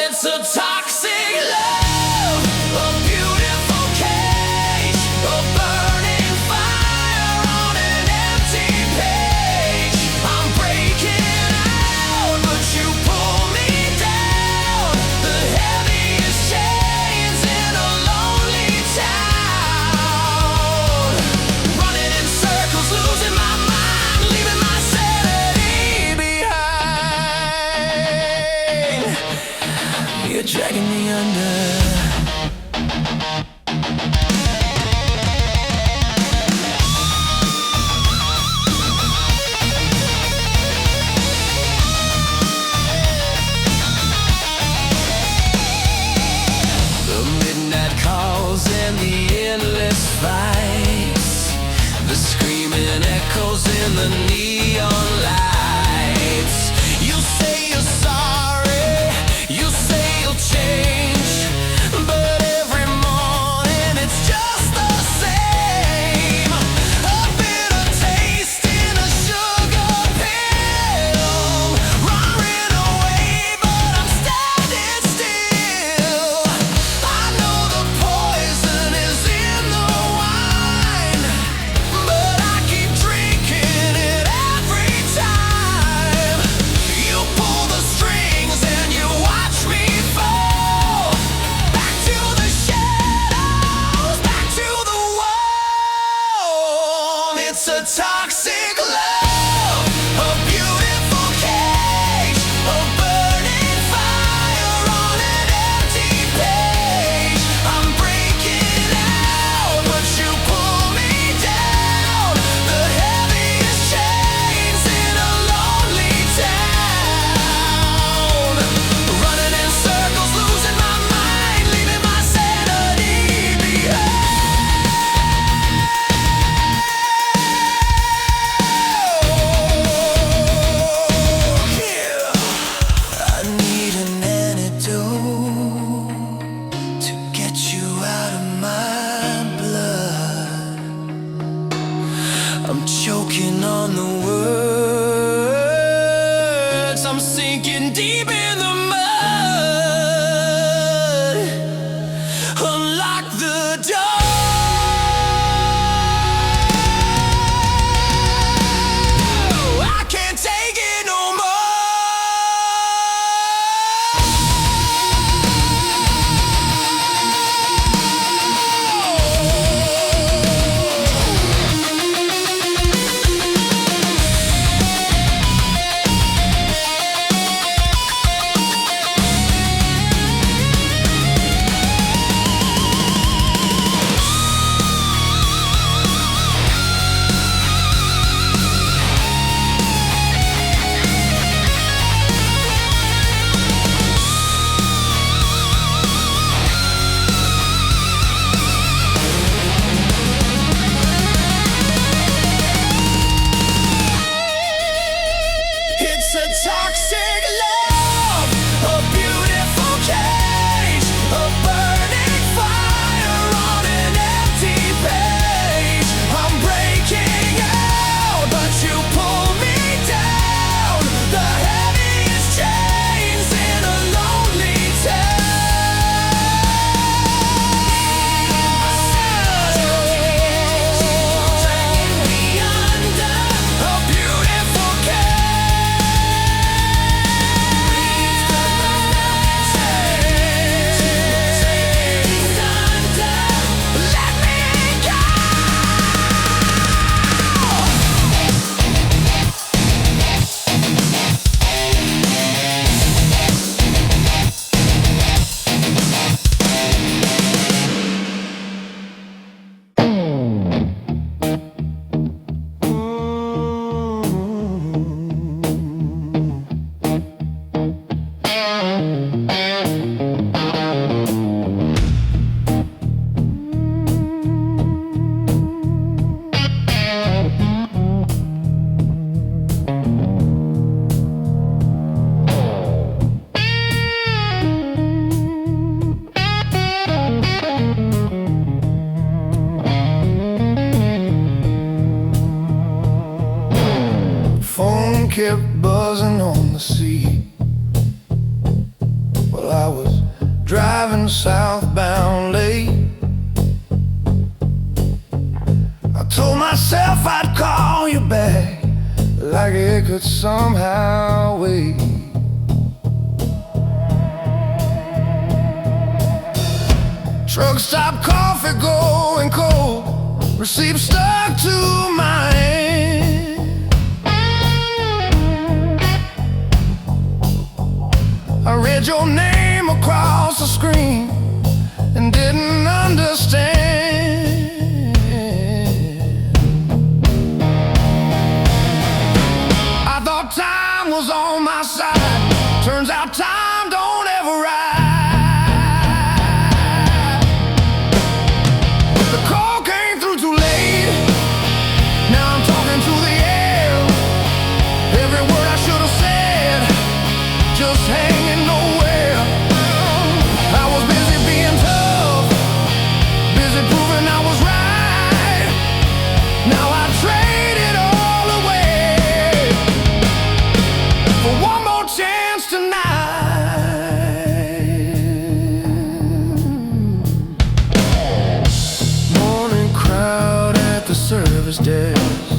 B: It's a toxic love, a beautiful cage, a burning fire on an empty page. I'm breaking out, but you pull me down. The heaviest chains in a lonely town. Running in circles, losing my mind, leaving my sanity behind. You're dragging me under. The midnight calls and the endless fights, the screaming echoes in the neon lights. You say you're sorry, you say you'll change, but every morning it's just the same. A bitter taste in a sugar pill, roaring away, but I'm standing still. I know the poison is in the wine, but I keep drinking it every time. You pull the strings and you watch me fall back to the shadows, back to the wall. It's a toxic love, a beautiful cage, a burning fire on an empty page. I'm breaking out, but you pull me down. The heaviest chains in a lonely town. Running in circles, losing my mind, leaving my sanity behind. kept buzzing on the sea. Well, I was driving southbound late. I told myself I'd call you back, like it could somehow wait. Truck stop, coffee going cold, receipt stuck to my hand. I read your name across the screen and didn't understand. I thought time was on my side. Turns out time don't ever ride. The call came through too late. Now I'm talking to the air. Every word I should have said, just hanging nowhere. I was busy being tough, busy proving I was right. Now I trade it all away for one more chance tonight. Morning crowd at the service desk.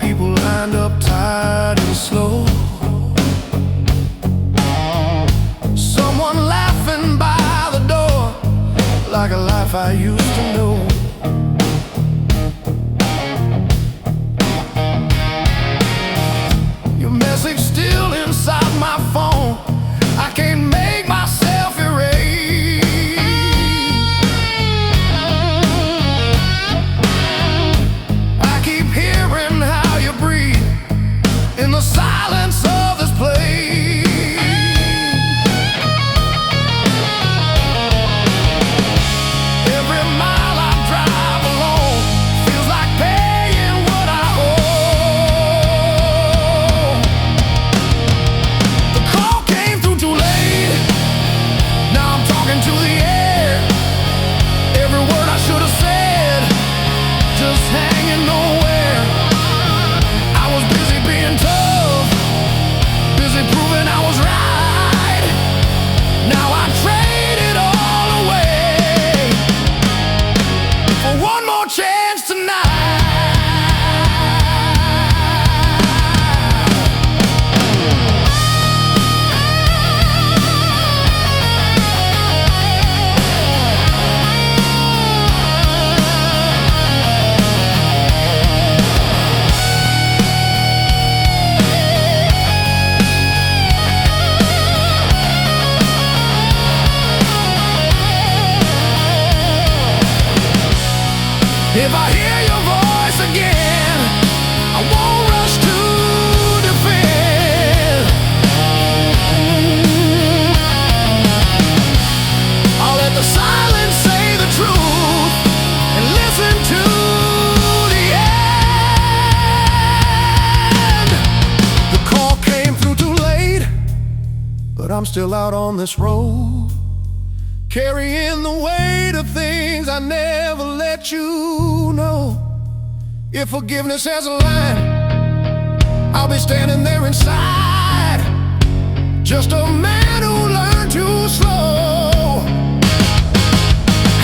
B: People lined up tired and slow. Someone laughing by the door, like a life I used to know. Your message still inside my phone. I can't make myself erase. I keep hearing how you breathe in the silence of this place. Every mile I drive alone feels like paying what I owe. The call came through too late. Now I'm talking to the air. Every word I should have said, just hanging nowhere. I was busy being tough, busy proving I was right. Now I trade it all away for one more chance tonight. If I hear your voice again, I won't rush to defend. I'll let the silence say the truth and listen to the end. The call came through too late, but I'm still out on this road, carrying the weight of things I never let you know. If forgiveness has a line, I'll be standing there inside, just a man who learned too slow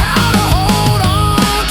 B: how to hold on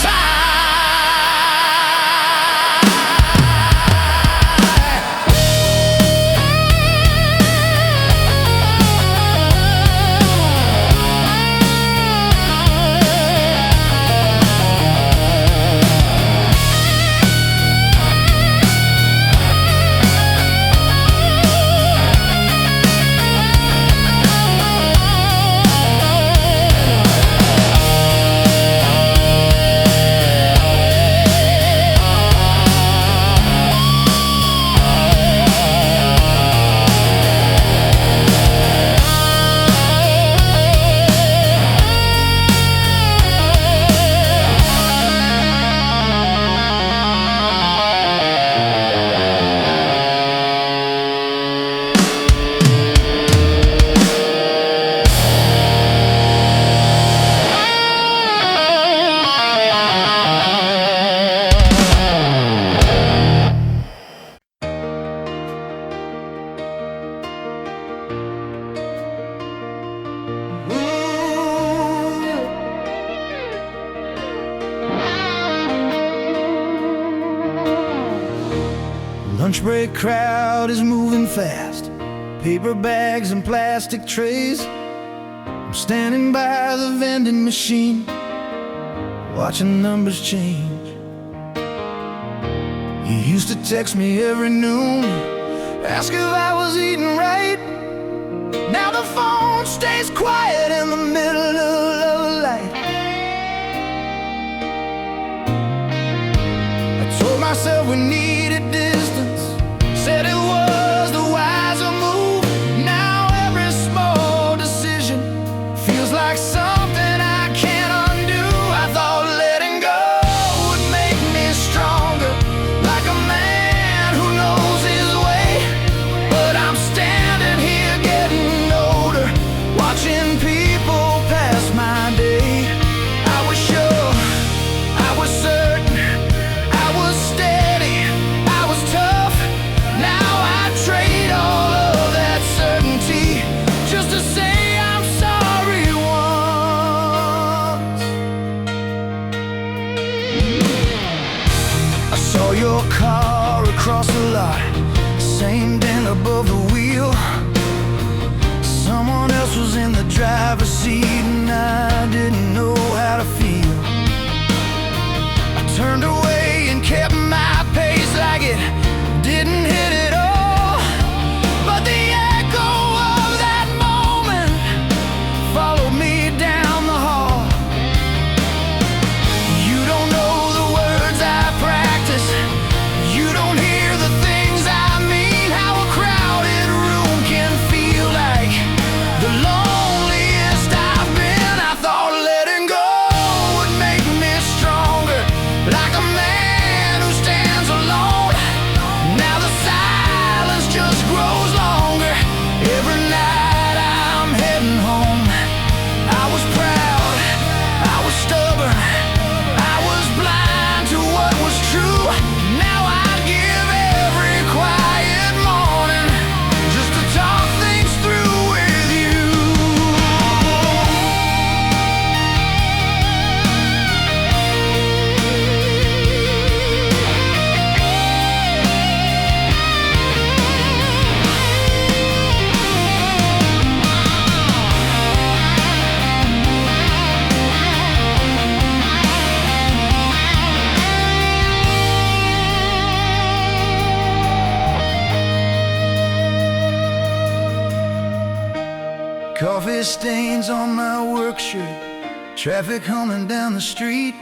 B: lunch break crowd is moving fast, paper bags and plastic trays. I'm standing by the vending machine, watching numbers change. You used to text me every noon, ask if I was eating right. Now the phone stays quiet in the middle of the light. I told myself we needed distance, said it was the wiser move. Now every small decision feels like something I can't undo. I thought letting go would make me stronger, like a man who knows his way. But I'm standing here getting older, watching people pass my day. I was sure, I was certain, I was steady, I was tough. Now I trade all of that certainty just to say I'm sorry once. I saw your car across the lot, same dent above the wheel. Someone else was in the driver's seat and I didn't know how to feel. I turned away and kept my pace like it didn't hit at all. But the echo of that moment followed me down the hall. You don't know the words I practice, you don't hear the things I mean. How a crowded room can feel like the loneliest I've been. I thought letting go would make me stronger, like a man who stands alone. Now the silence just grows longer. Every night I'm heading home. I was proud, I was stubborn, I was blind to what was true. Now I'd give every quiet morning just to talk things through with you. Coffee stains on my work shirt, traffic humming down the street.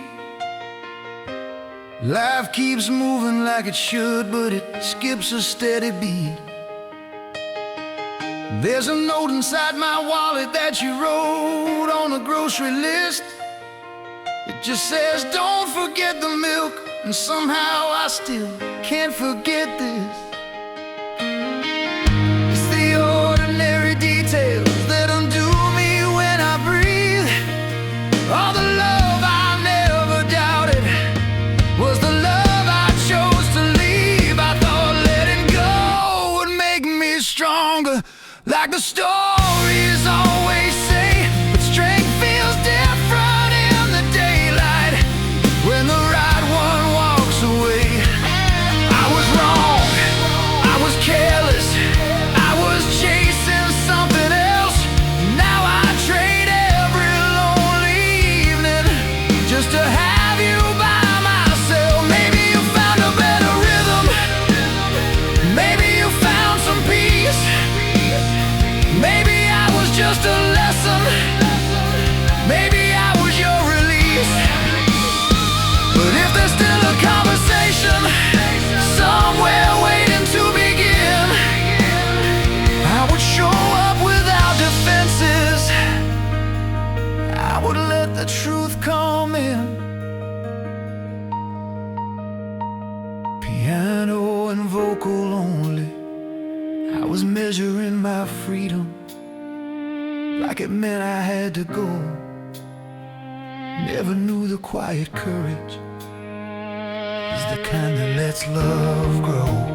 B: Life keeps moving like it should, but it skips a steady beat. There's a note inside my wallet that you wrote on a grocery list. It just says, don't forget the milk, and somehow I still can't forget this. It's the ordinary details that undo me when I breathe. All the love I never doubted was the love I chose to leave. I thought letting go would make me stronger, like the stories always say. But strength feels different in the daylight when the right one walks away. I was wrong, I was careless, I was chasing something else. Now I trade every lonely evening just to have you by myself. Maybe you found a better rhythm, maybe you found some peace, maybe I was just a lesson, maybe I was your release. But if there's still a conversation somewhere waiting to begin, I would show up without defenses, I would let the truth come in. Piano and vocal only, I was measuring my freedom like it meant I had to go. Never knew the quiet courage is the kind that lets love grow.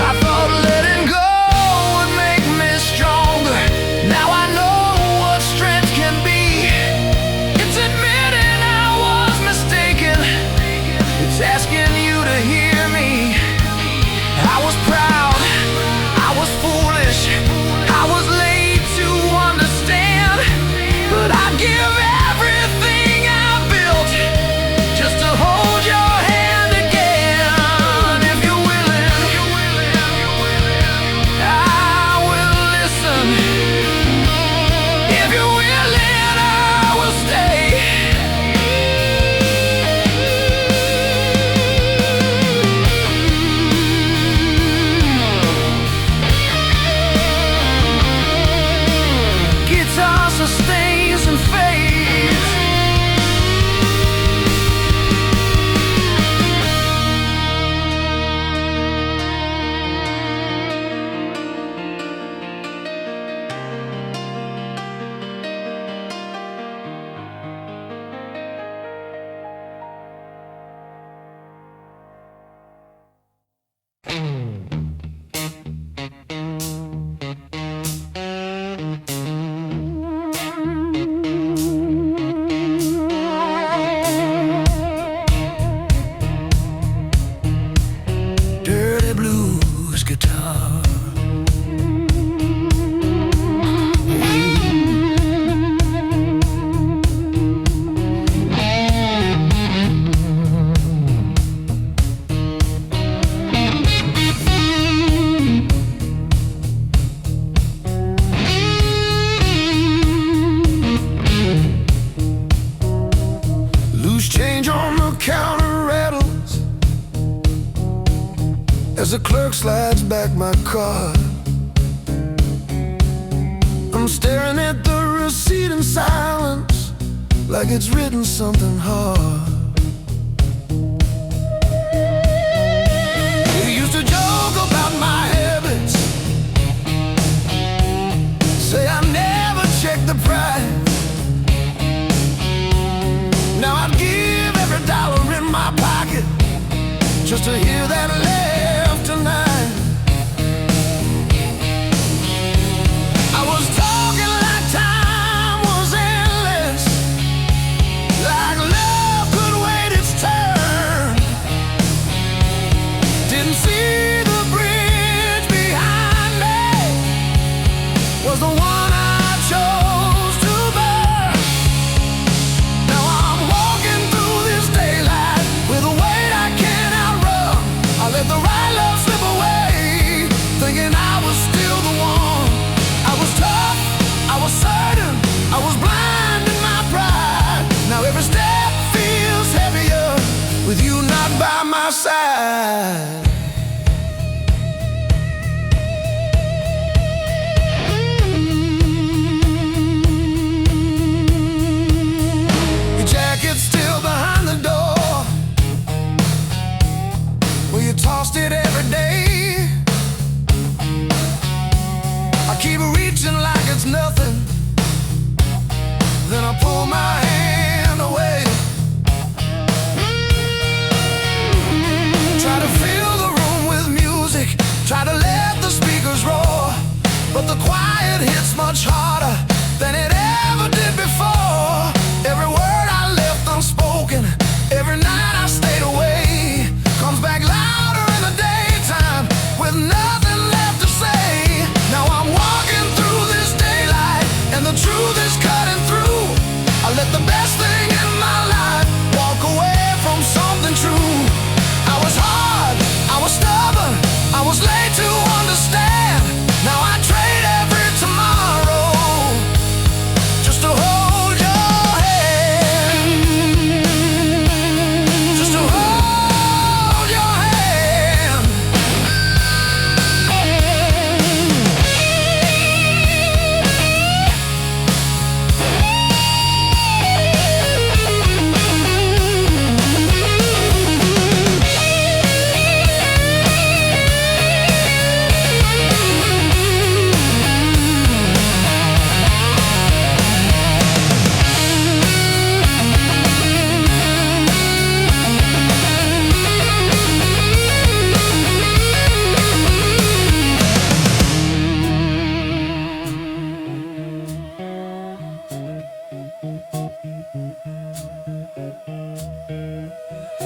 B: I thought letting go would make me stronger. Now
A: as the clerk slides back my card. I'm staring at the receipt in silence, like it's written something hard. You used to joke about my habits, say I never checked the price. Now I'd give every dollar in my pocket just to hear that laugh tonight. I was talking like time was endless, like love could wait its turn. Didn't see the bridge behind me was the one I chose to burn. Now I'm walking through this daylight with a weight I can't outrun. I let the right love slip away, thinking I was still the one. I was tough, I was certain, I was blind in my pride. Now every step feels heavier with you not by my side. Your jacket's still behind the door where you tossed it every day. I keep reaching like it's nothing, then I pull my hand away. Try to fill the room with music, try to let the speakers roar, but the quiet hits much harder than it ever did before. Every word I left unspoken, every night I stayed away, comes back louder in the daytime with nothing left to say. Now I'm walking through this daylight and the truth is cutting through. I let the best thing in my life walk away from something true. I was hard, I was stubborn, I was late to understand. Now I trade every tomorrow just to hold your hand, just to hold your hand.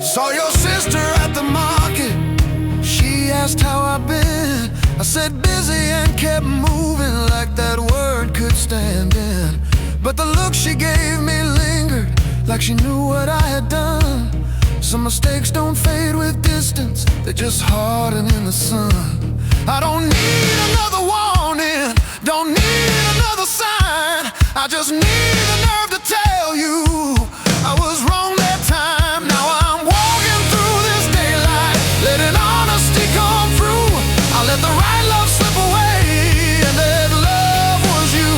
A: Saw your sister at the market, she asked how I've been. I said busy and kept moving like that word could stand in. But the look she gave me lingered, like she knew what I had done. Some mistakes don't fade with distance, they just harden in the sun. I don't need another warning, don't need another sign. I just need the nerve to tell you I was wrong that time. Now I'm walking through this daylight, letting honesty come through. I let the right love slip away, and that love was you.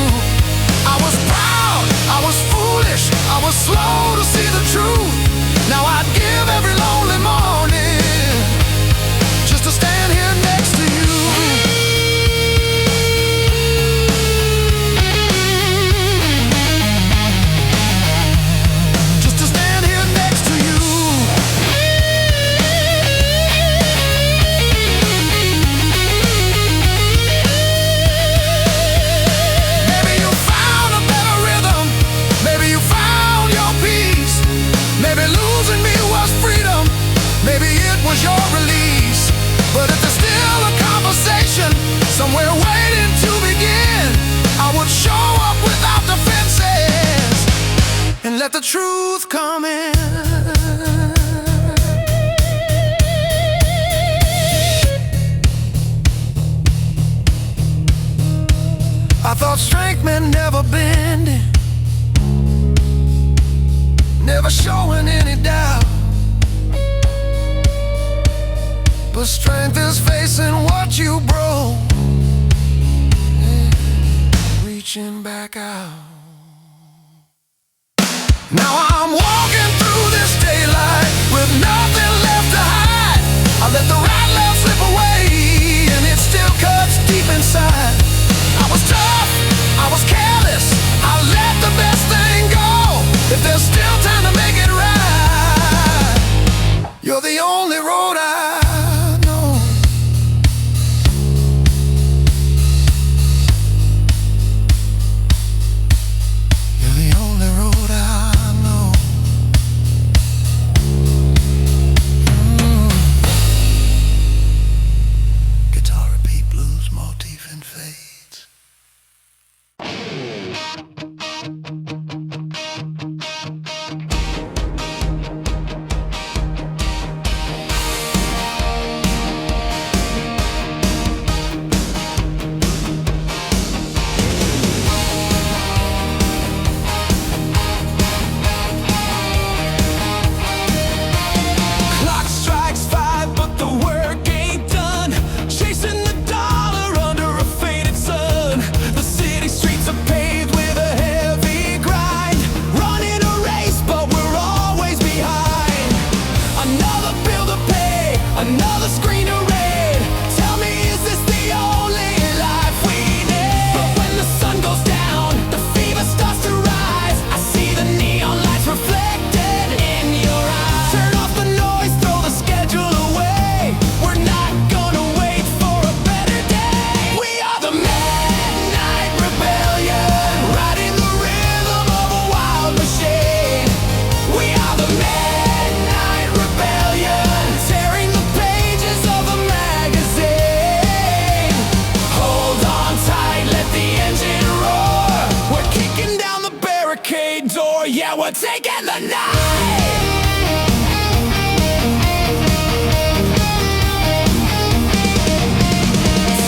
A: I was proud, I was foolish, I was slow to see the truth. Now I'd give every lonely morning just to stand here next to you. Just to stand here next to you. Maybe you found a better rhythm, maybe you found your peace. Maybe losing me was freedom, maybe it was your release. But if there's still a conversation somewhere waiting to begin, I would show up without defenses and let the truth come in. I thought strength meant never bending, never showing any doubt. but strength is facing what you broke, reaching back out. Now I'm walking through this daylight with nothing left to hide. I let the right love slip away, and it still cuts deep inside. I was tough, I was careless, I let the best thing go. If there's still time to make it right, you're the only road I know. You're the only road I know. Guitar repeat, blues, motif and fades. Clock strikes 5, but the work ain't done. Chasing the dollar under a faded sun. The city streets are paved with a heavy grind. Running a race, but we're always behind. Another bill to pay, another screen to read. Tell me, is this the only life we need? But when the sun goes down, the fever starts to rise. I see the neon lights reflected in your eyes. Turn off the noise, throw the schedule away. We're not gonna wait for a better day. We are the midnight rebellion, riding the rhythm of a wild machine. We are the midnight rebellion, tearing the pages of a magazine. Hold on tight, let the engine roar. We're kicking down the barricade door, yeah, we're taking the night.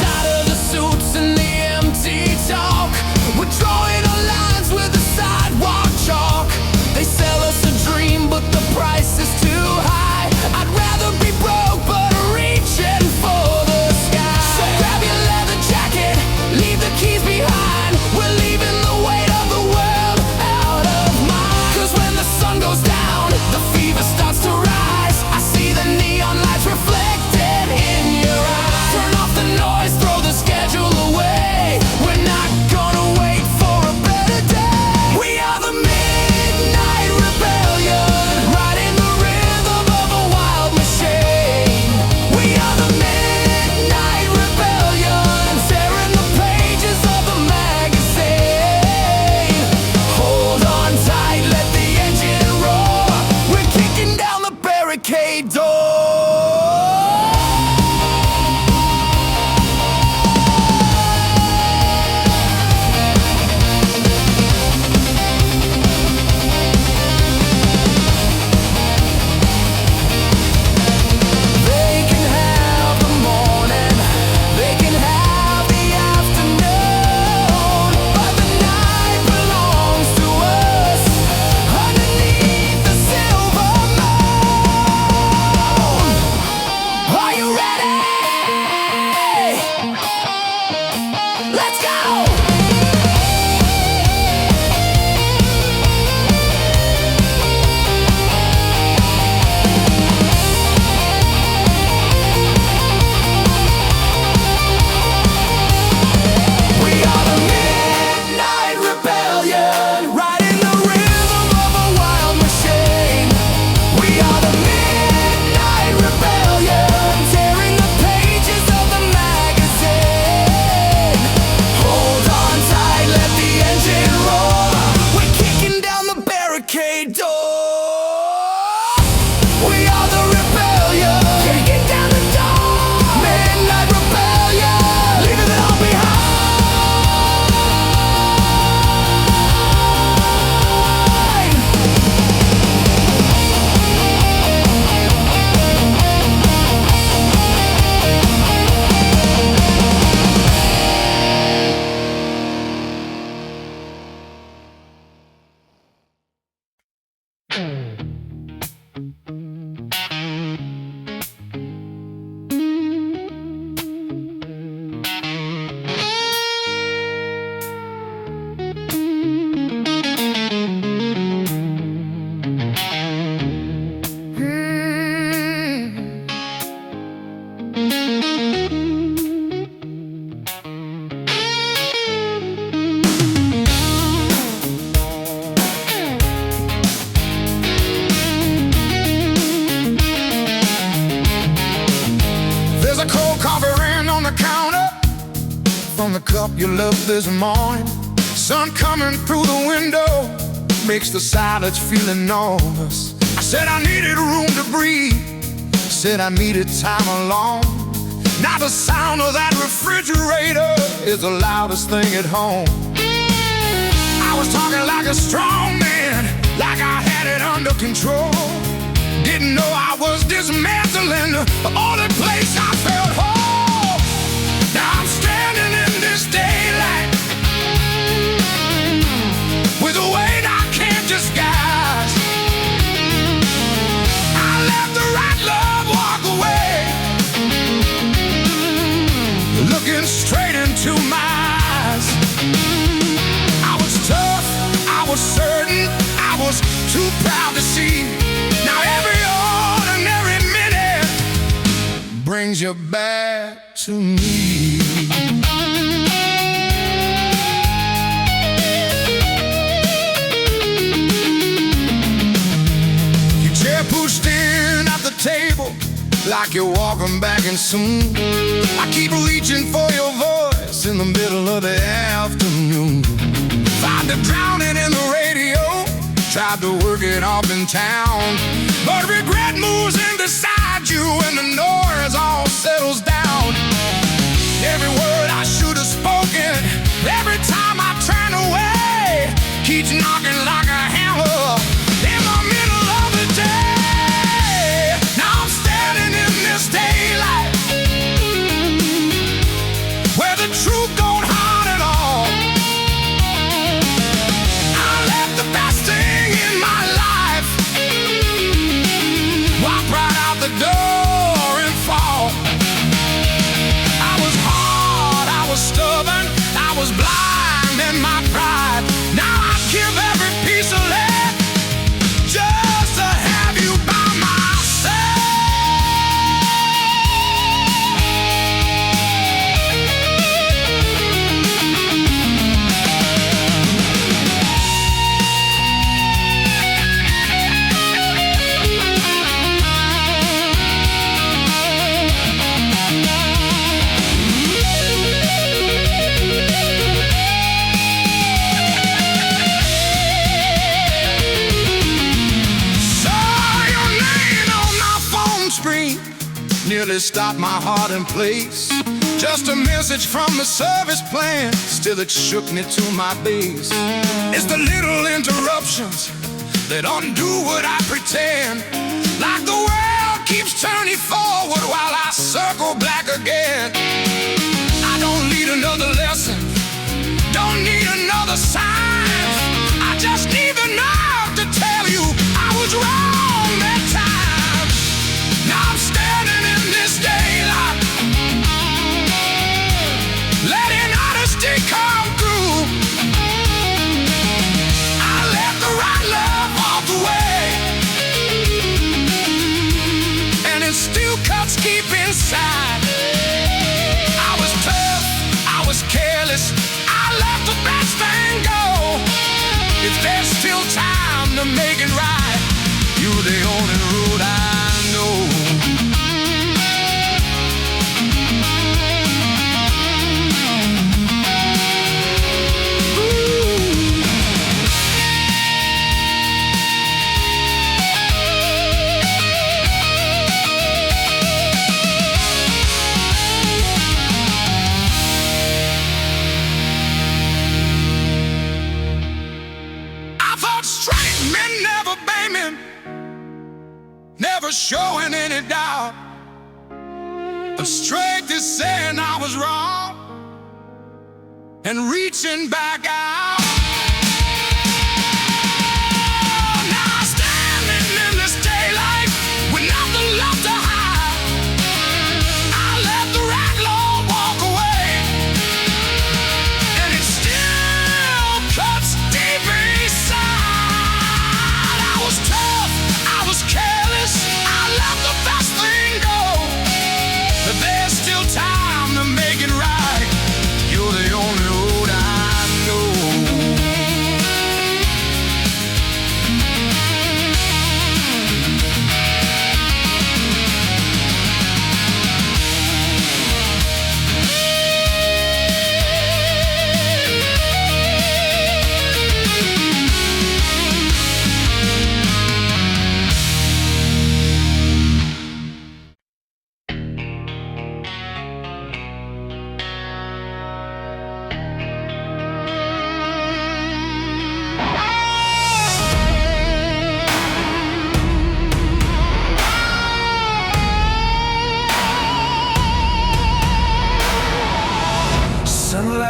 A: Tired of the suits and the empty talk. We're drawing our lines with the sidewalk chalk. They sell us a dream, but the price is too high. I'd rather be broke, but reaching for the sky. So grab your leather jacket, leave the keys behind. We're leaving the weight of the world out of mind. 'Cause when the sun goes down, the fever starts to rise. I see the neon lights reflected in your eyes. Turn off the noise, throw the schedule away. We're not gonna wait for a better day. We are the midnight rebellion, riding the rhythm of a wild machine. We are the midnight rebellion, tearing the pages of a magazine. Hold on tight, let the engine roar. We're kicking down the barricade door. They can have the morning, they can have the afternoon, but the night belongs to us underneath the silver moon. from the cup you loved this morning. Sun coming through the window makes the silence feel enormous. I said I needed room to breathe, said I needed time alone. Now the sound of that refrigerator is the loudest thing at home. I was talking like a strong man, like I had it under control. Didn't know I was dismantling the only place I felt whole. Now I'm standing in this daylight with a weight I can't disguise. I let the right love walk away, looking straight into my eyes. I was tough, I was certain, I was too proud to see. Now every ordinary minute brings you back to me. Your chair pushed in at the table like you're walking back in soon. I keep reaching for your voice in the middle of the afternoon. Tried to drown it in the radio, tried to work it off in town, but regret moves in beside you when the noise all settles down. Every word I should have spoken, every time I turn away, keeps knocking like a hammer in the middle of the day. Now I'm standing in this daylight where the truth don't hurt at all. I left the best thing in my life walk right out the door and fall. I was hard, I was stubborn, I was blind in my pride. Now I give every piece of lead just to have you by my side. Nearly stopped my heart in place. Just a message from the service plan, still it shook me to my base. It's the little interruptions that undo what I pretend, like the world keeps turning forward while I circle back again. I don't need another lesson, don't need another sign. I just need the nerve to tell you I was wrong that time. Now I'm standing in this daylight, letting honesty come through. I let the right love walk away, and it still cuts deep inside. I was tough, I was careless, I let the best thing go. If there's still time to make it right, you're the only road I know. Straight men never blaming, never showing any doubt, but straight is saying I was wrong and reaching back out. Now I'm standing in this daylight with nothing left to hide. I let the rat law walk away, and it still cuts deep inside. I was tough, I was careless, I let the best thing go. But there's still time to make it right. You're the only road I know.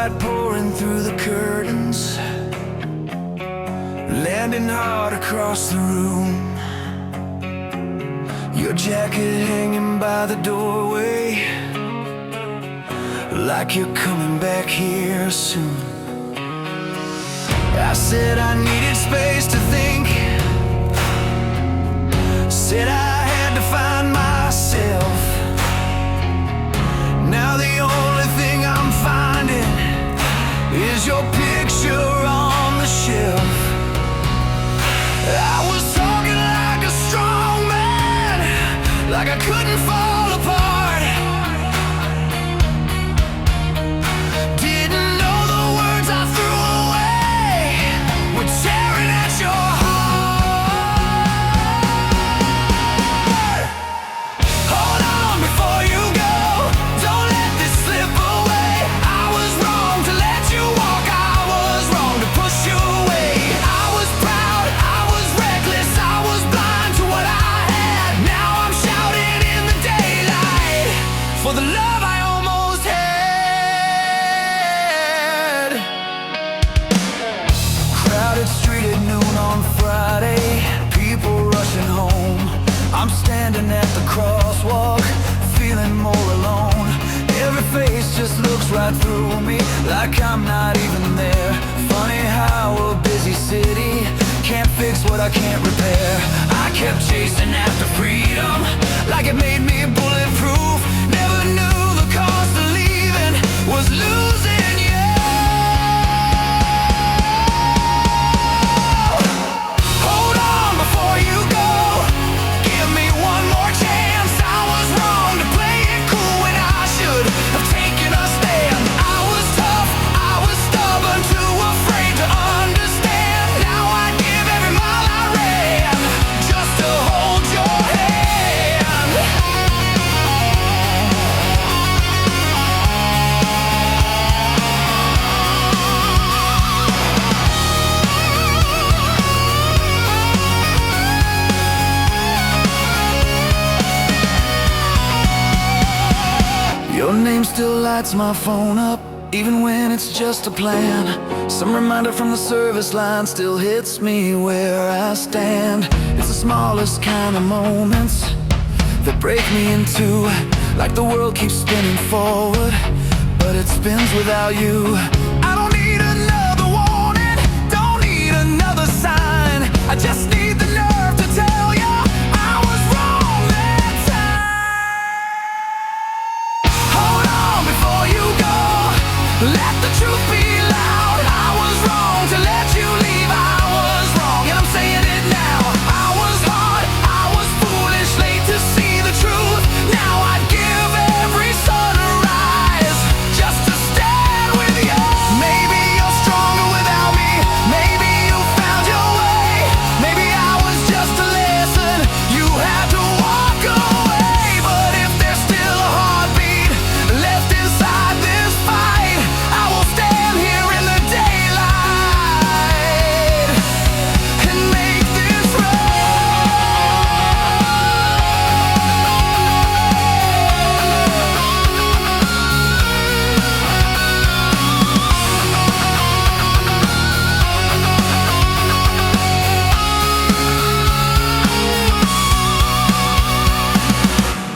B: light pouring through the curtains, landing hard across the room. Your jacket hanging by the doorway, like you're coming back here soon. I said I needed space to think, said I had to find myself. Now the only thing I'm finding is your picture on the shelf. I was talking like a strong man, like I couldn't fall apart. Didn't know the words I threw away were tearing at your heart. Hold on before you go, don't let this slip away. I was wrong to let you walk, I was wrong to push you away. I was proud, I was reckless, I was blind to what I had. Now I'm shouting in the daylight for the love I almost had. Crowded street at noon on Friday, people rushing home. I'm standing at the crosswalk, feeling more alone. Every face just looks right through me, like I'm not even there. Funny how a busy city can't fix what I can't repair. I kept chasing after freedom, like it made me bulletproof. Never knew the cost of leaving was losing you. Hold on before you go, give me one more chance. I was wrong to play it cool when I should have taken a stand. I was tough, I was stubborn, too afraid to understand. Now I give every mile I ran just to hold your hand. Your name still lights my phone up, even when it's just a plan. Some reminder from the service line still hits me where I stand. It's the smallest kind of moments that break me in two, like the world keeps spinning forward, but it spins without you. I don't need another warning, don't need another sign. I just need the nerve to tell you I was wrong that time. Hold on before you go, let the truth be loud. I was wrong to let you leave, I was wrong, and I'm saying it now. I was hard, I was foolish, late to see the truth. Now I'd give every sunrise just to stand with you. Maybe you're stronger without me, maybe you found your way. Maybe I was just a lesson you had to walk away. But if there's still a heartbeat left inside this fight, I will stand here in the daylight and make this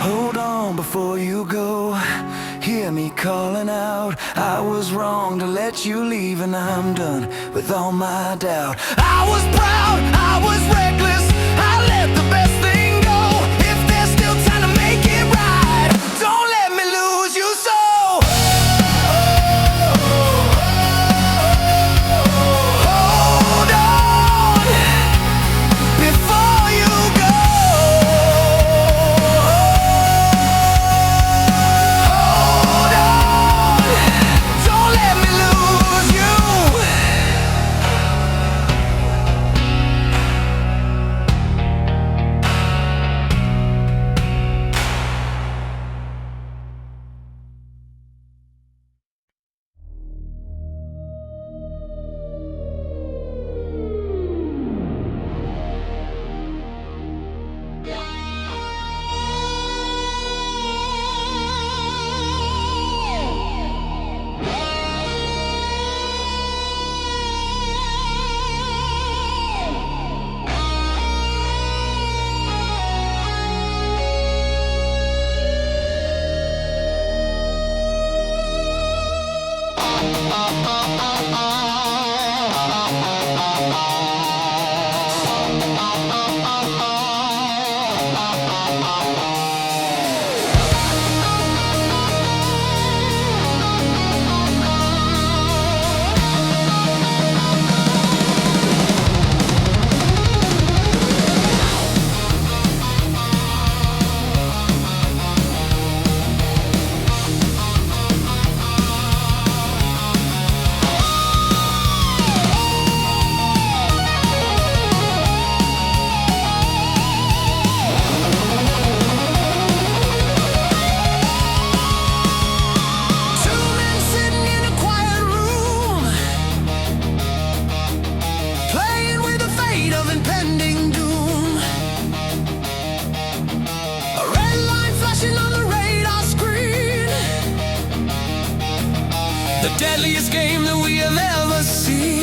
B: Hold on before you go, hear me calling out. I was wrong to let you leave, and I'm done with all my doubt. I was proud, I was reckless, I let the best thing go. If there's still time to make it right, don't let me lose you so. Hold on before you go. Hold on, don't let me lose you. deadliest game that we have ever seen.